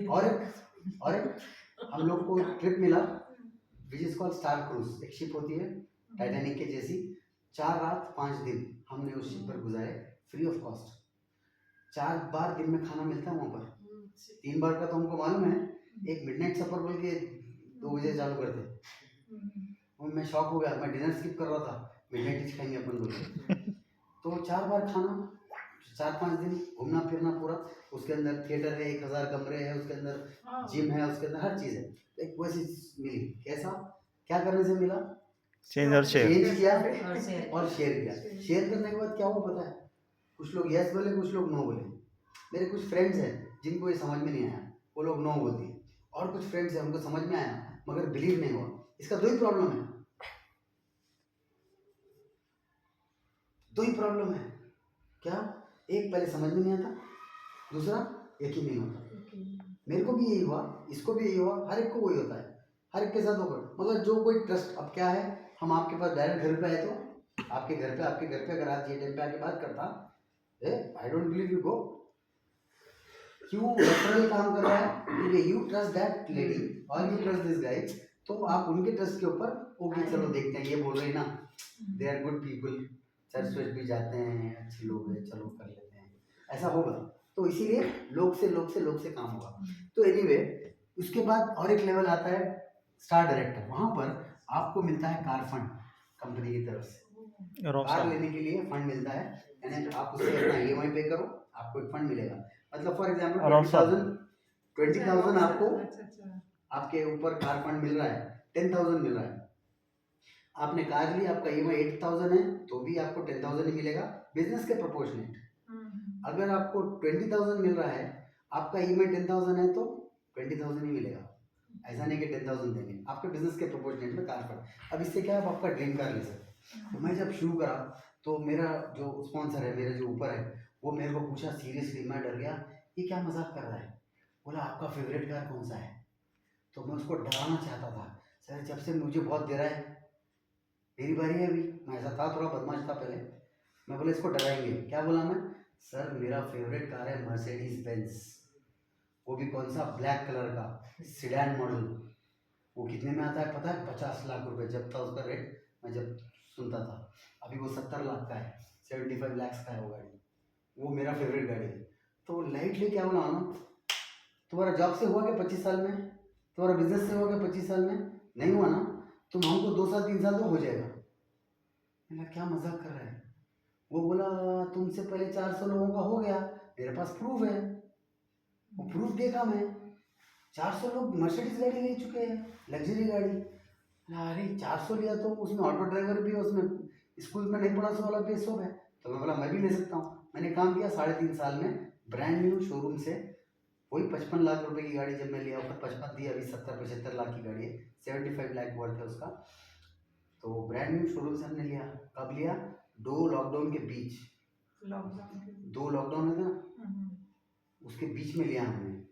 और एक हम लोग को ट्रिप मिला which is called star cruise. एक शिप होती है टाइटैनिक के जैसी, 4 रात 5 दिन हमने उस शिप पर गुजारे फ्री ऑफ कॉस्ट। 4 बार दिन में खाना मिलता है वहाँ पर, 3 बार का तो हमको मालूम है। एक मिडनाइट सफर बोल के 2 बजे चालू करते, और मैं शॉक हो गया, मैं डिनर स्किप कर रहा था, मिडनाइट डिश खाएंगे अपन बोल के। तो 4 बार खाना, 4-5 दिन घूमना फिरना पूरा। उसके अंदर थिएटर है, 1000 कमरे हैं, उसके अंदर जिम है, उसके अंदर हर चीज़ है। एक वैसी मिली, कैसा, क्या करने से मिला, चेंज और शेयर। चेंज किया और शेयर किया। शेयर करने के बाद क्या हुआ पता है, कुछ लोग यस बोले, कुछ लोग नो बोले। मेरे कुछ फ्रेंड्स हैं जिनको ये समझ में नहीं आया, वो लोग नो बोलते हैं, और कुछ फ्रेंड्स हैं उनको समझ में आया मगर बिलीव नहीं हुआ। इसका 2 ही प्रॉब्लम है, 2 ही प्रॉब्लम है। क्या, एक पहले समझ में नहीं आता, दूसरा यकीन नहीं होता। मेरे को भी यही हुआ, इसको भी यही हुआ, हर एक को वही होता है, हर एक के साथ होगा। मगर जो कोई ट्रस्ट, अब क्या है, हम आपके पास डायरेक्ट घर पे आए तो आपके घर पे अगर आज ये टाइम पे आके बात करता, I don't believe you go, क्यों रेफरल काम कर रहा है, क्योंकि यू ट्रस्ट दैट लेडी और यू ट्रस्ट दिस गाय, तो आप उनके ट्रस्ट के ऊपर ओके चलो देखते हैं, ये बोल रहे हैं ना, they are good people, church वर्च भी जाते हैं, अच्छे लोग हैं, चलो कर लेते हैं, ऐसा होगा। तो इसीलिए लोग से काम होगा। तो एनीवे, उसके बाद और एक लेवल आता है स्टार डायरेक्टर। वहाँ पर आपको मिलता है कार फंड, कंपनी की तरफ से कार लेने के लिए फंड मिलता है, यानी आप उससे अपना EMI पे करो, आपको एक फंड मिलेगा। मतलब फॉर एग्जाम्पल 20,000 आपको आपके ऊपर कार फंड मिल रहा है, 10,000 मिल रहा है। आपने कार ली, आपका EMI 8,000 है, तो भी आपको 10,000 ही मिलेगा, बिजनेस के प्रोपोर्शनेट। अगर आपको 20,000 मिल रहा है, आपका EMI 10,000 है, तो 20,000 ही मिलेगा। ऐसा नहीं कि 10,000 देंगे, आपके बिजनेस के प्रोपोर्शनेट में कार फंड। अब इससे क्या है, आप आपका ड्रीम कार ले सकते हैं। तो मैं जब शुरू करा तो मेरा जो स्पॉन्सर है, मेरे जो ऊपर है, वो मेरे को पूछा सीरियसली, मैं डर गया ये क्या मजाक कर रहा है। बोला आपका फेवरेट कार कौन सा है? तो मैं उसको डराना चाहता था, सर जब से मुझे बहुत दे रहा है, मेरी बारी है अभी। मैं ऐसा था, थोड़ा बदमाश था पहले। मैं बोला इसको डराएंगे क्या? बोला मैं, सर मेरा फेवरेट कार है मर्सिडीज बेंज, वो भी कौन सा, ब्लैक कलर का सिडान मॉडल। वो कितने में आता है पता है? 50 लाख रुपए जब था उसका रेट, मैं जब सुनता था। अभी वो 70 लाख का है, 75 लाख का है वो गाड़ी। वो मेरा फेवरेट गाड़ी है। तो लाइटली क्या बोला ना, तुम्हारा जॉब से हुआ क्या 25 साल में? तुम्हारा बिजनेस से हुआ क्या 25 साल में? नहीं हुआ ना, तुम हमको 2 साल 3 साल तो हो जाएगा। मैंने क्या मजाक कर रहा है? वो बोला तुमसे पहले 400 लोगों का हो गया, मेरे पास प्रूफ है। वो प्रूफ देखा मैं, 400 लोग मर्सिडीज गाड़ी ले चुके हैं, लग्जरी गाड़ी। अरे 400 लिया तो उसमें ऑटो ड्राइवर भी है, उसमें स्कूल में नहीं पढ़ा सो वाला भी सब है। तो मैं बोला मैं भी ले सकता हूँ। मैंने काम किया 3.5 साल में, ब्रांड न्यू शोरूम से वही 55 लाख रुपए की गाड़ी जब मैं लिया, ऊपर 55 दी, अभी 70-75 लाख की गाड़ी है, 75 लाख वर्थ है उसका। तो ब्रांड न्यू शोरूम से हमने लिया। कब लिया? 2 लॉकडाउन के बीच, लॉकडाउन के 2 लॉकडाउन है ना, उसके बीच में लिया हमने।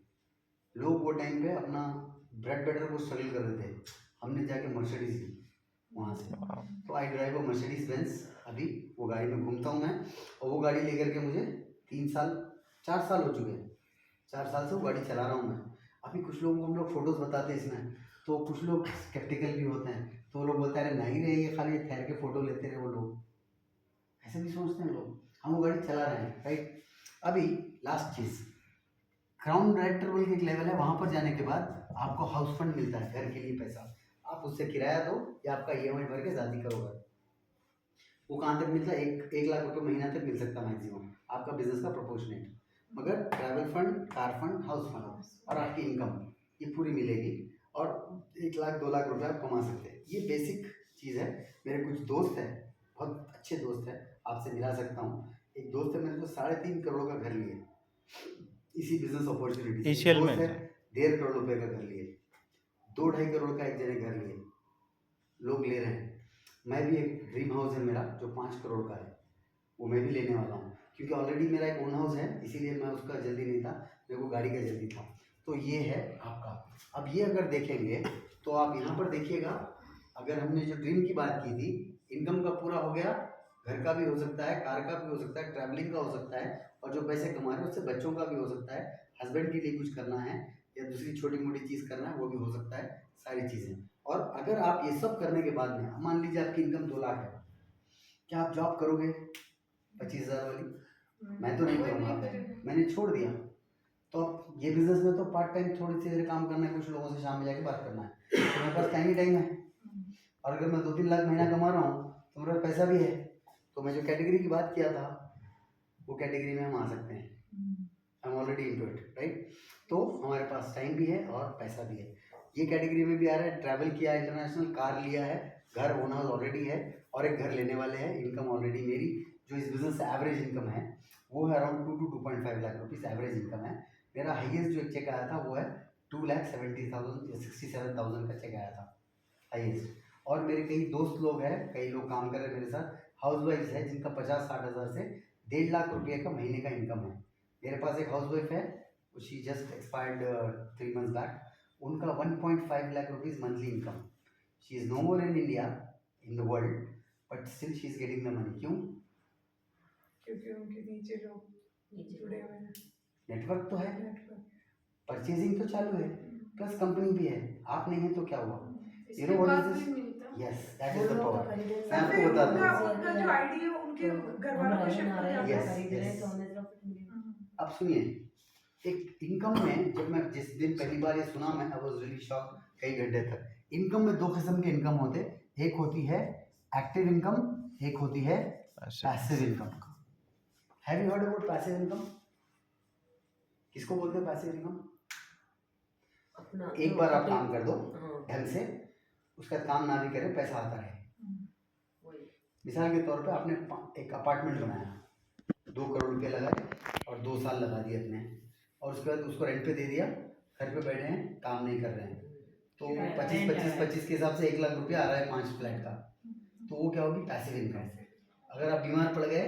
लोग वो टाइम पे अपना ब्रेड बटर को स्ट्रगल कर रहे थे, हमने जाके मर्सिडीज ली वहाँ से। तो आई ड्राइव वो मर्सिडीज बेंज, अभी वो गाड़ी में घूमता हूँ मैं। और वो गाड़ी लेकर के मुझे 4 साल हो चुके हैं। 4 साल से वो गाड़ी चला रहा हूँ मैं। अभी कुछ लोगों को हम लोग फोटोज़ बताते हैं इसमें, तो कुछ लोग स्केप्टिकल भी होते हैं, तो वो लोग बोलते हैं अरे नहीं रहे ये खाली ठहर के फ़ोटो लेते रहे। वो लोग ऐसे भी सोचते हैं लोग। हम वो गाड़ी चला रहे हैं, राइट। अभी लास्ट चीज़, क्राउन डायरेक्टर बोल के एक लेवल है, वहाँ पर जाने के बाद आपको हाउस फंड मिलता है, घर के लिए पैसा। आप उससे किराया दो या आपका EMI भर के शादी करोगे। वो कहाँ तक मिलता है? 1 लाख रुपये महीना तक मिल सकता है मैक्सिमम, आपका बिजनेस का प्रोपोर्शनेट। मगर travel fund, car fund, house fund और आपकी इनकम ये पूरी मिलेगी, और 1 लाख 2 लाख रुपये आप कमा सकते हैं। ये बेसिक चीज़ है। मेरे कुछ दोस्त हैं, बहुत अच्छे दोस्त हैं, आपसे मिला सकता हूँ। एक दोस्त है मेरे जो 3.5 करोड़ का घर लिए इसी बिजनेस अपॉर्चुनिटी। ACL में 1.5 करोड़ रुपए का घर लिए, 2-2.5 करोड़ का एक जने घर लिए, लोग ले रहे हैं। मैं भी एक ड्रीम हाउस है मेरा जो 5 करोड़ का है, वो मैं भी लेने वाला हूँ, क्योंकि ऑलरेडी मेरा एक ओन हाउस है, इसीलिए मैं उसका जल्दी नहीं था, मेरे को गाड़ी का जल्दी था। तो ये है आपका। अब ये अगर देखेंगे तो आप यहाँ पर देखिएगा, अगर हमने जो ड्रीम की बात की थी, इनकम का पूरा हो गया, घर का भी हो सकता है, कार का भी हो सकता है, ट्रैवलिंग का हो सकता है, और जो पैसे कमा रहे हैं उससे बच्चों का भी हो सकता है, हस्बैंड के लिए कुछ करना है या दूसरी छोटी मोटी चीज़ करना है वो भी हो सकता है, सारी चीज़ें। और अगर आप ये सब करने के बाद में, मान लीजिए आपकी इनकम 2 लाख है, क्या आप जॉब करोगे 25,000 वाली? मैं तो नहीं करूँगा, मैंने छोड़ दिया। तो अब ये बिजनेस में तो पार्ट टाइम थोड़ी सी देर काम करना है, कुछ लोगों से शाम में जाके बात करना है, तो मेरे पास टाइम ही टाइम है। और अगर मैं 2-3 लाख महीना कमा रहा हूँ तो मेरे पास पैसा भी है। तो मैं जो कैटेगरी की बात किया था वो कैटेगरी में हम आ सकते हैं। I am already into it, right. तो हमारे पास टाइम भी है और पैसा भी है। ये कैटेगरी में भी आ रहा है, ट्रैवल किया, इंटरनेशनल, कार लिया है, घर ओन हाउस ऑलरेडी है, और एक घर लेने वाले हैं। इनकम ऑलरेडी मेरी जो इस बिजनेस से एवरेज इनकम है वो है around 2 to 2.5 lakh rupees average income है। मेरा हाईएस्ट जो एक चेक आया था वो है 2,70,000 का चेक आया था हाईएस्ट। और मेरे कई दोस्त लोग हैं, कई लोग काम कर रहे हैं मेरे साथ, हाउस वाइफ है, जिनका 50-60 हज़ार से 1.5 लाख रुपये का महीने का इनकम है। मेरे पास एक हाउस वाइफ है, she just expired 3 months back, उनका 1.5 lakh rupees monthly income. She is no more in India, in the world, but still she is getting the money. क्यों? क्योंकि उनके नीचे लोग जुड़े हुए हैं, नेटवर्क तो है, नेटवर्क। परचेजिंग तो चालू है, प्लस कंपनी भी है। आप नहीं है तो क्या हुआ? इसके what is बाद this? भी मिलता है। Yes, that is the लोग तो power. खरीदे मैं आपको फिर बता उनका दूँ। उनका जो आईडी है उनके घर वालों को शिफ्ट हो जाता है। Yes, खरीद रहे yes. तो हमें प्रॉफिट मिलेगा। अब सुनिए, एक इनकम में जब मैं जिस दिन पहली बार ये सुना, मैं आई वाज रियली शॉक कई घंटे तक। इनकम में 2 किस्म के इनकम होते, एक होती है एक्टिव इनकम, एक होती है passive income. Have you heard about passive income? किसको बोलते हैं पैसिव इनकम? अपना एक बार आप काम कर दो हाँ, ढंग से, उसका काम ना भी करे, पैसा आता रहे। वही। मिसाल के तौर पे आपने एक अपार्टमेंट बनाया, 2 करोड़ रुपये लगाए और 2 साल लगा दिए अपने, और उसके बाद उसको रेंट पे दे दिया, घर पे बैठे हैं, काम नहीं कर रहे हैं, तो 25 के हिसाब से 1 लाख रुपया आ रहा है 5 फ्लैट का। तो वो क्या होगी, पैसिव इनकम। अगर आप बीमार पड़ गए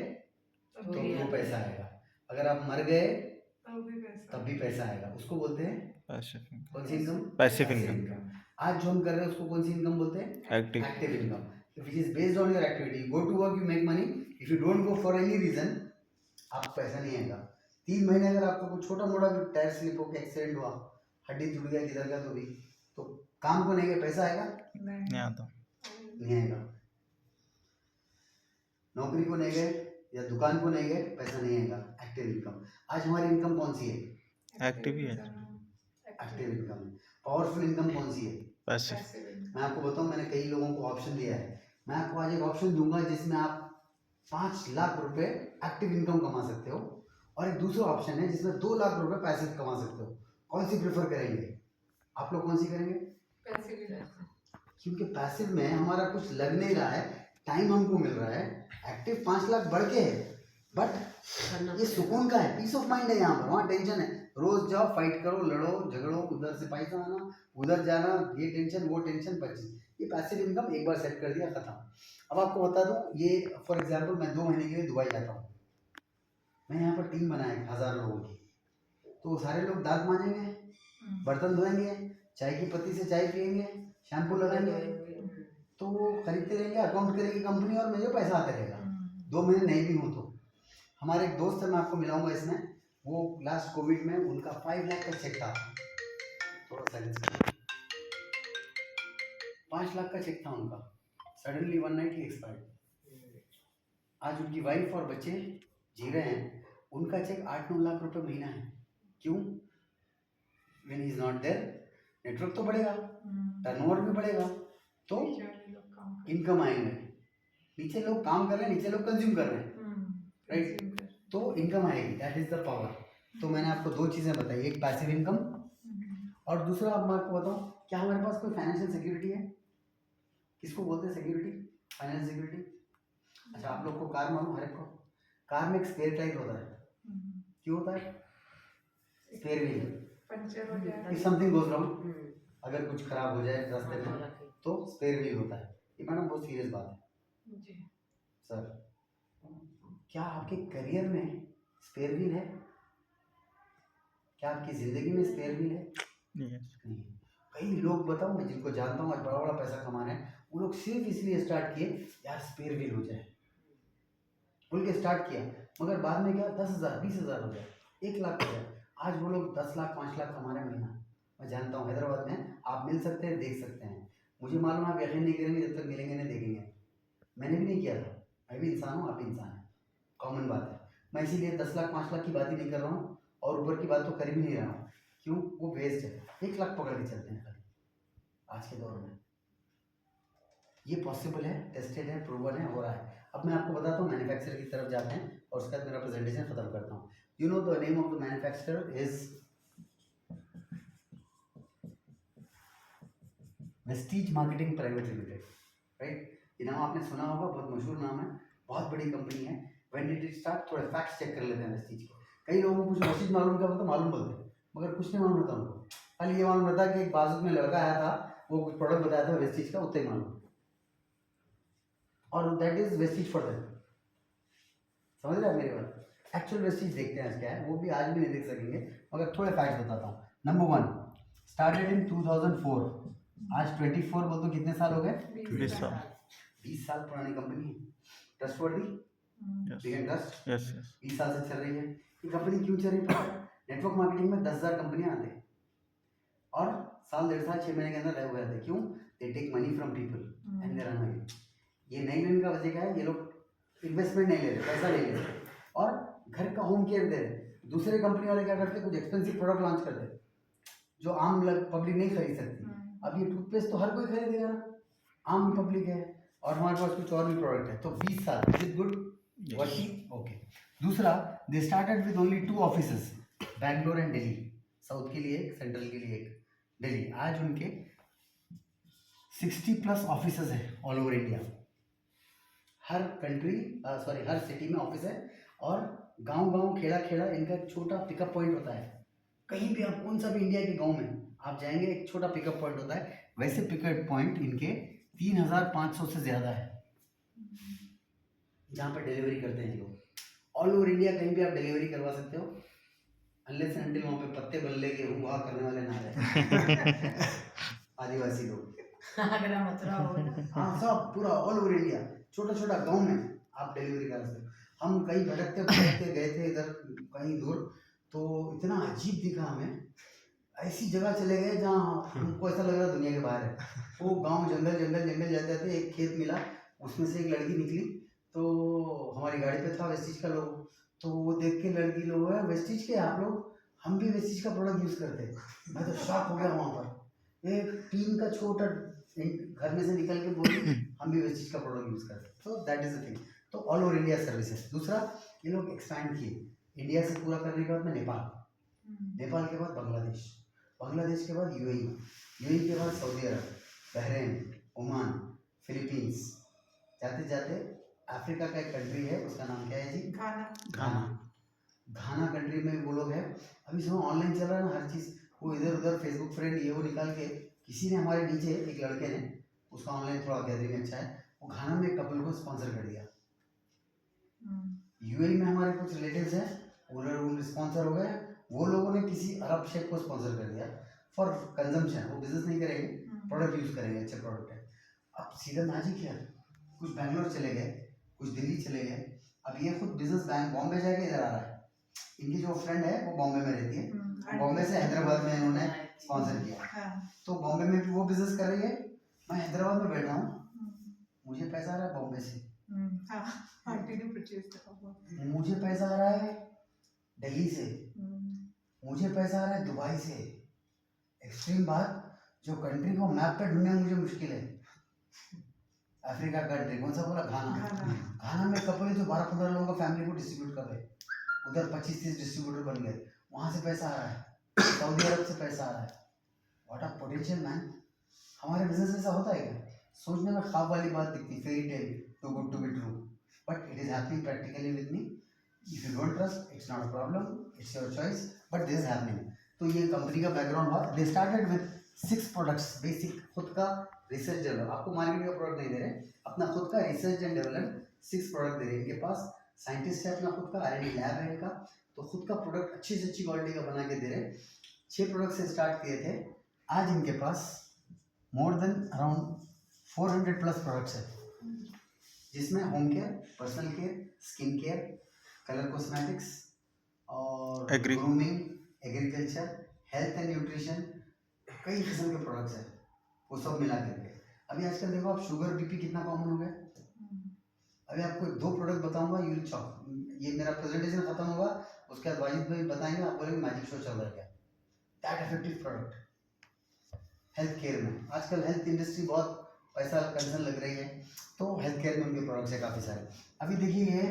तो तो भी वो आता पैसा आएगा, अगर आप मर गए तब भी पैसा तब भी पैसा आएगा। उसको बोलते हैं पैसिव कौन सी इनकम, Passive income. आज जो हम कर रहे हैं उसको कौन सी इनकम बोलते हैं, active active income, which is based on your activity. You go to work, you make money, if you don't go for any reason आपको पैसा नहीं आएगा। 3 महीने अगर आपको कुछ छोटा मोटा भी टायर स्लिप होकर एक्सीडेंट हुआ, हड्डी टूट गया किधर का, तो काम को नहीं गया, पैसा आएगा नहीं आता। नहीं आएगा। नौकरी को नहीं गए या दुकान को नहीं गए, पैसा नहीं आएगा, एक्टिव इनकम। आज हमारी इनकम कौन सी है, एक्टिव ही है। Active income. पावरफुल इनकम कौन सी है, पैसिव। मैं आपको बताऊं, मैंने कई लोगों को ऑप्शन दिया है। मैं आपको आज एक ऑप्शन दूंगा जिसमें आप 5 लाख रुपए एक्टिव इनकम कमा सकते हो, और एक दूसरा ऑप्शन है जिसमें 2 लाख रुपए पैसिव कमा सकते हो। कौन सी प्रेफर करेंगे आप लोग, कौन सी करेंगे? क्योंकि पैसिव में हमारा कुछ लग नहीं रहा है, टाइम हमको मिल रहा है। एक्टिव 5 लाख बढ़ के है, बट करना ये सुकून का है, पीस ऑफ माइंड है। यहाँ पर, वहाँ टेंशन है, रोज जाओ, फाइट करो, लड़ो झगड़ो, उधर से पैसा आना, उधर जाना, ये टेंशन वो टेंशन 25। ये पैसिव इनकम एक बार सेट कर दिया, खत्म। अब आपको बता दूं, ये फॉर एग्जांपल मैं 2 महीने के लिए दुबई जाता हूँ, मैं यहाँ पर टीम बनाया 1000 लोगों की, तो सारे लोग दांत मांजेंगे, बर्तन धोएंगे, चाय की पत्ती से चाय पियेंगे, शैम्पू लगाएंगे, तो वो खरीदते रहेंगे, अकाउंट करेगी कंपनी और मुझे पैसा आता रहेगा। 2 महीने नहीं भी हूँ तो। हमारे एक दोस्त है, मैं आपको मिलाऊंगा इसमें, वो लास्ट कोविड में उनका 5 लाख का चेक था, थोड़ा सा 5 लाख का चेक था उनका, सडनली वन नाइट ही एक्सपायर्ड। आज उनकी वाइफ और बच्चे जी रहे हैं, उनका चेक 8-9 लाख रुपए महीना है। क्यों? When he is not there, network तो बढ़ेगा, टर्नओवर भी बढ़ेगा, तो इनकम आएंगे। नीचे लोग काम कर रहे हैं, नीचे लोग कंज्यूम कर रहे हैं, राइट, तो इनकम आएगी। That is the power. तो मैंने आपको 2 चीज़ें बताई, एक पैसिव इनकम, और दूसरा अब मैं आपको बताऊँ, क्या हमारे पास कोई फाइनेंशियल सिक्योरिटी है? किसको बोलते हैं सिक्योरिटी, फाइनेंशियल सिक्योरिटी? अच्छा, आप लोग को कार मालूम, हर एक को कार में एक स्पेयर टायर होता है। क्यों होता है? स्पेयर व्हील, पंचर हो जाए, इफ समथिंग गोज रॉन्ग, अगर कुछ खराब हो जाए रास्ते में, तो स्पेयर व्हील होता है। ये मैडम बहुत सीरियस बात है सर। क्या आपके करियर में स्पेयर व्हील है? क्या आपकी जिंदगी में स्पेयर व्हील है? नहीं। कई लोग बताऊं, मैं जिनको जानता हूँ आज बड़ा बड़ा पैसा कमा रहे हैं, वो लोग सिर्फ इसलिए स्टार्ट किए यार स्पेयर व्हील हो जाए, बोल के स्टार्ट किया, मगर बाद में क्या 10,000 20,000 हो जाए, 1 लाख हो जाए। आज वो लोग 10 लाख 5 लाख कमा रहे हैं महीना। मैं जानता हूँ हैदराबाद में, आप मिल सकते हैं, देख सकते हैं। मुझे मालूम है आप यकीन नहीं करेंगे जब तक मिलेंगे नहीं देखेंगे। मैंने भी नहीं किया था, मैं भी इंसान हूँ, आप भी इंसान हैं, कॉमन बात है। मैं इसीलिए 10 लाख 5 लाख की बात ही नहीं कर रहा हूँ, और ऊपर की बात तो कर भी नहीं रहा हूँ। क्यों? वो वेस्ट है। 1 लाख पकड़ के चलते हैं खाली आज के दौर में। ये पॉसिबल है, टेस्टेड है, प्रूवन है, हो रहा है। अब मैं आपको बताता हूँ, मैन्युफैक्चरर की तरफ जाते हैं और उसके बाद मेरा प्रेजेंटेशन खत्म करता हूँ। You know the name of the manufacturer is Vestige marketing private limited, right? ये नाम आपने सुना होगा, बहुत मशहूर नाम है, बहुत बड़ी कंपनी है। When did it start? थोड़े फैक्ट्स चेक कर लेते हैं वेस्टीज के। कई लोगों को कुछ वेस्टीज मालूम क्या होता है, मालूम बोलते हैं, मगर कुछ नहीं मालूम होता उनको। खाली ये मालूम रहता कि एक बाजू में लड़का आया था, वो कुछ प्रोडक्ट बताया था वेस्टीज का, उतना ही मालूम, और that is Vestige for them. समझ रहे हैं मेरी बात? एक्चुअल वेस्टीज देखते हैं क्या है, वो भी आज भी नहीं देख सकेंगे, मगर थोड़े फैक्ट्स बताता हूँ। नंबर 1, स्टार्टेड इन 2004, आज 24 बोल तो कितने साल हो गए? 20 साल। 20 साल पुरानी कंपनी है, ट्रस्टवर्दी, ट्रस्ट, यस यस। 20 साल से चल रही है। ये कंपनी क्यों चल रही है? नेटवर्क मार्केटिंग में 10,000 कंपनियां आते हैं और साल 1.5 साल 6 महीने के अंदर रह हुए थे। क्यों? They take money from people and they run away. ये नहीं लेने का वजह क्या है? ये लोग इन्वेस्टमेंट नहीं ले रहे, पैसा नहीं ले रहे, और घर का होम केयर दे रहे। दूसरे कंपनी वाले क्या करते, कुछ एक्सपेंसिव प्रोडक्ट लॉन्च करते जो आम पब्लिक नहीं खरीद सकती। अब ये टूथपेस्ट तो हर कोई खरीदेगा ना, आम पब्लिक है, और हमारे पास कुछ और भी प्रोडक्ट है। तो 20 साल, इज इट गुड? ओके। दूसरा, दे started with only 2 offices, Bangalore and Delhi, south के लिए एक, सेंट्रल के लिए एक, दिल्ली। आज उनके 60+ ऑफिसेस है ऑल ओवर इंडिया। हर कंट्री हर सिटी में ऑफिस है, और गांव-गांव, खेड़ा-खेड़ा इनका एक छोटा पिकअप पॉइंट होता है। कहीं भी आप कौन सा भी इंडिया के गांव में आप जाएंगे, एक छोटा पिकअप पॉइंट होता है। वैसे पिकअप पॉइंट इनके 3,500 से ज़्यादा है। जहाँ पर डिलीवरी करते हैं लोग। ऑल ओवर इंडिया कहीं भी आप डिलीवरी करवा सकते हो, अनलेस एंड अनटिल वहाँ पे पत्ते बल्ले के हुआ करने वाले ना रहे आदिवासी लोग। आगरा मथुरा हो गया। हाँ सब पूरा ऑल ओवर इंडिया, छोटा छोटा गांव में आप डिलीवरी कर सकते हो। हम कहीं भटकते भटकते गए थे इधर कहीं दूर, तो इतना अजीब दिखा हमें, ऐसी जगह चले गए जहाँ हमको ऐसा लग रहा दुनिया के बाहर है। वो गांव जंगल जंगल जंगल जाते जाते एक खेत मिला, उसमें से एक लड़की निकली, तो हमारी गाड़ी पे था वेस्टिज का लोग, तो वो देख के लड़की लोग है वेस्टिज के आप लोग, हम भी वेस्टिज का प्रोडक्ट यूज़ करते हैं। मैं तो शॉक हो गया वहाँ पर, एक टीन का छोटा घर में से निकल के बोली हम भी वेस्टिज का प्रोडक्ट यूज़ करते हैं। तो दैट इज़ द थिंग। तो ऑल ओवर इंडिया सर्विस है। दूसरा, ये लोग एक्सपैंड किए इंडिया से पूरा करने के बाद में नेपाल के बाद बांग्लादेश के बाद यूएई के बाद सऊदी अरब, बहरीन, ओमान, फिलीपींस, जाते जाते अफ्रीका का एक कंट्री है, उसका नाम क्या है जी? घाना कंट्री में वो लोग हैं। अभी सुनो ऑनलाइन चल रहा है ना हर चीज़, वो इधर उधर फेसबुक फ्रेंड ये वो निकाल के, किसी ने हमारे नीचे एक लड़के ने, उसका ऑनलाइन थोड़ा गैदरिंग अच्छा है, वो घाना में एक कपल को स्पॉन्सर कर दिया। यूएई में हमारे कुछ रिलेटिव्स हैं, वो लोग स्पॉन्सर हो गए, वो लोगों ने किसी अरब शेख को स्पॉन्सर कर दिया फॉर कंजम्पशन। वो बिजनेस नहीं करेंगे, प्रोडक्ट यूज़ करेंगे, अच्छे प्रोडक्ट है। अब सीधा मैजिक है, कुछ बैंगलोर चले गए, कुछ दिल्ली चले गए, अब ये खुद बिजनेस बैंक बॉम्बे जाके इधर आ रहा है। इनकी जो फ्रेंड है वो बॉम्बे में रहती है, बॉम्बे से हैदराबाद में इन्होंने स्पॉन्सर किया, तो बॉम्बे में भी वो बिजनेस कर रही है, मैं हैदराबाद में बैठा हूँ, मुझे पैसा आ रहा है बॉम्बे से, मुझे पैसा आ रहा है दिल्ली से, मुझे पैसा आ रहा है दुबई से। एक्सट्रीम बात, जो कंट्री को मैप पे ढूंढना मुझे मुश्किल है, अफ्रीका कंट्री कौन सा बोला? घाना में कपल जो 12-15 लोगों का फैमिली को डिस्ट्रीब्यूट कर रहे, उधर 25-30 डिस्ट्रीब्यूटर बन गए, वहाँ से पैसा आ रहा है, सऊदी अरब से पैसा आ रहा है। What a potential man. हमारे बिजनेस ऐसा होता है क्या? सोचने में ख्वाब वाली बात दिखती, fairy tale, too good to be true, but it is happening practically with me. If you don't trust, it's not a problem, it's your choice, but this is happening. तो ये कंपनी का बैकग्राउंड हुआ। They started with 6 products, basic खुद का research develop, आपको market का product नहीं दे रहे, अपना खुद का रिसर्च एंड डेवलप 6 प्रोडक्ट दे रहे हैं। इनके पास साइंटिस्ट है, अपना खुद का R&D लैब है इनका, तो खुद का प्रोडक्ट अच्छी से अच्छी क्वालिटी का बना के दे रहे। 6 प्रोडक्ट से स्टार्ट किए थे, आज इनके पास more than around 400 plus products है, जिसमें home care, personal care, skin care, colour cosmetics और grooming, agriculture, health and nutrition, कई किस्म के प्रोडक्ट्स हैं, वो सब मिला करके। अभी आजकल देखो आप, शुगर बीपी कितना कॉमन हो गया। अभी आपको 2 प्रोडक्ट बताऊंगा, यू विल शॉक। ये मेरा प्रेजेंटेशन खत्म होगा, उसके बाद वाजिद भाई बताएंगे, आप बोलेंगे मैजिक शो चल रहा है क्या। That effective product health care में, आजकल हेल्थ इंडस्ट्री बहुत पैसा कंसर्न लग रही है, तो हेल्थ केयर में उनके प्रोडक्ट्स है काफ़ी सारे। अभी देखिए ये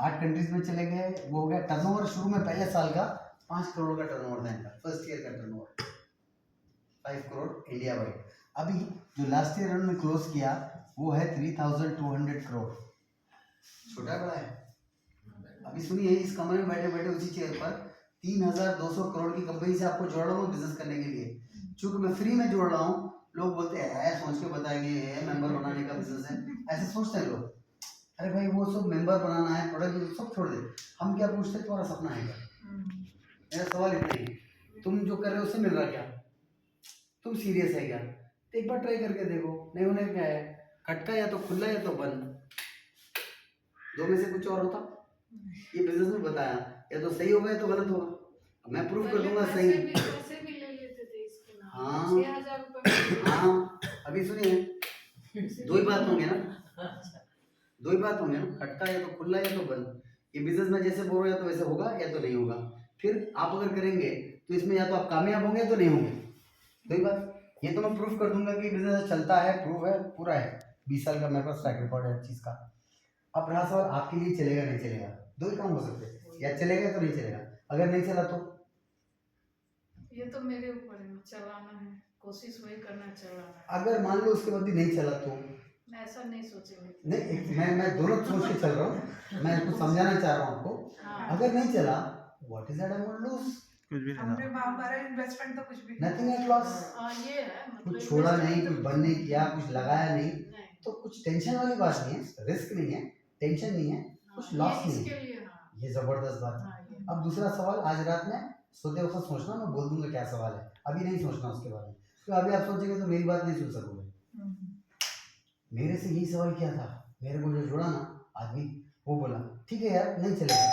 8 कंट्रीज में चले गए, वो हो गया टर्नओवर। शुरू में पहले साल का 5 करोड़ का टर्नओवर था इनका, फर्स्ट ईयर का टर्नओवर 5 करोड़ इंडिया वाइड। अभी जो लास्ट ईयर उन्होंने क्लोज किया वो है 3200 करोड़। छोटा बड़ा है। अभी सुनिए, इस कमरे में बैठे बैठे उसी चेयर पर 3200 करोड़ की कंपनी से आपको जोड़ रहा हूँ बिजनेस करने के लिए। चूंकि मैं फ्री में जोड़ रहा हूँ, लोग बोलते हैं सोच के बताएंगे मेंबर बनाने का बिजनेस है, ऐसे सोचते हैं लोग। अरे भाई वो सब मेंबर बनाना है, प्रोडक्ट सब छोड़ दे, हम क्या पूछते तुम्हारा सपना है क्या। मेरा सवाल इतना ही, तुम जो कर रहे हो उससे मिल रहा क्या, तुम सीरियस है क्या, तो एक बार ट्राई करके देखो। नहीं उन्हें क्या है, खटका या तो खुला या तो बंद, 2 में से कुछ और होता। ये बिजनेस में बताया, या तो सही होगा या तो गलत होगा। मैं प्रूफ कर दूंगा सही। पैसे भी ले लेते थे इसके नाम। हाँ 6000 रुपए। हाँ, अभी सुनिए, 2 ही बात होंगे ना, 2 ही बात होंगे ना, खटका या तो खुला या तो बंद। ये बिजनेस में जैसे बोलो, या तो वैसे होगा या तो नहीं होगा। फिर आप अगर करेंगे तो इसमें या तो आप कामयाब होंगे या तो नहीं होंगे, 2 ही बात। ये तो मैं प्रूफ कर दूंगा कि बिजनेस चलता है, प्रूफ है, पूरा है, 20 साल का मेरे पास ट्रैक रिकॉर्ड है हर चीज़ का। अब रहा सवाल आपके लिए चलेगा नहीं चलेगा, 2 ही काम हो सकते हैं, या चलेगा तो नहीं चलेगा। अगर नहीं चला तो ये तो मेरे ऊपर है, चलाना है, कोशिश वही करना, चलाना। अगर मान लो उसके बाद भी नहीं चला तो मैं ऐसा नहीं सोचेंगे। नहीं, मैं दोनों सोच के चल रहा हूँ, मैं कुछ समझाना चाह रहा हूँ आपको। हाँ। अगर नहीं चला, what is that I want lose, कुछ भी नहीं हमने था। हमारा इन्वेस्टमेंट तो कुछ भी नथिंग एट लॉस। हाँ, ये है मतलब कुछ छोड़ा नहीं, investment कुछ बंद नहीं किया, कुछ लगाया नहीं, नहीं। तो कुछ टेंशन वाली बात नहीं है, रिस्क नहीं है, टेंशन नहीं है, कुछ हाँ, लॉस ये नहीं इसके है। लिए हाँ ये जबरदस्त बात है। हाँ ये अब दूसरा सवाल, आज रात में सोते वक्त सोचना, मैं बोल दूंगा क्या सवाल है, अभी नहीं सोचना उसके बारे में, तो अभी आप सोचेंगे तो मेरी बात नहीं सुन सकोगे। मेरे से यही सवाल किया था, मेरे को जो जुड़ा ना आदमी, वो बोला ठीक है यार नहीं चलेगा,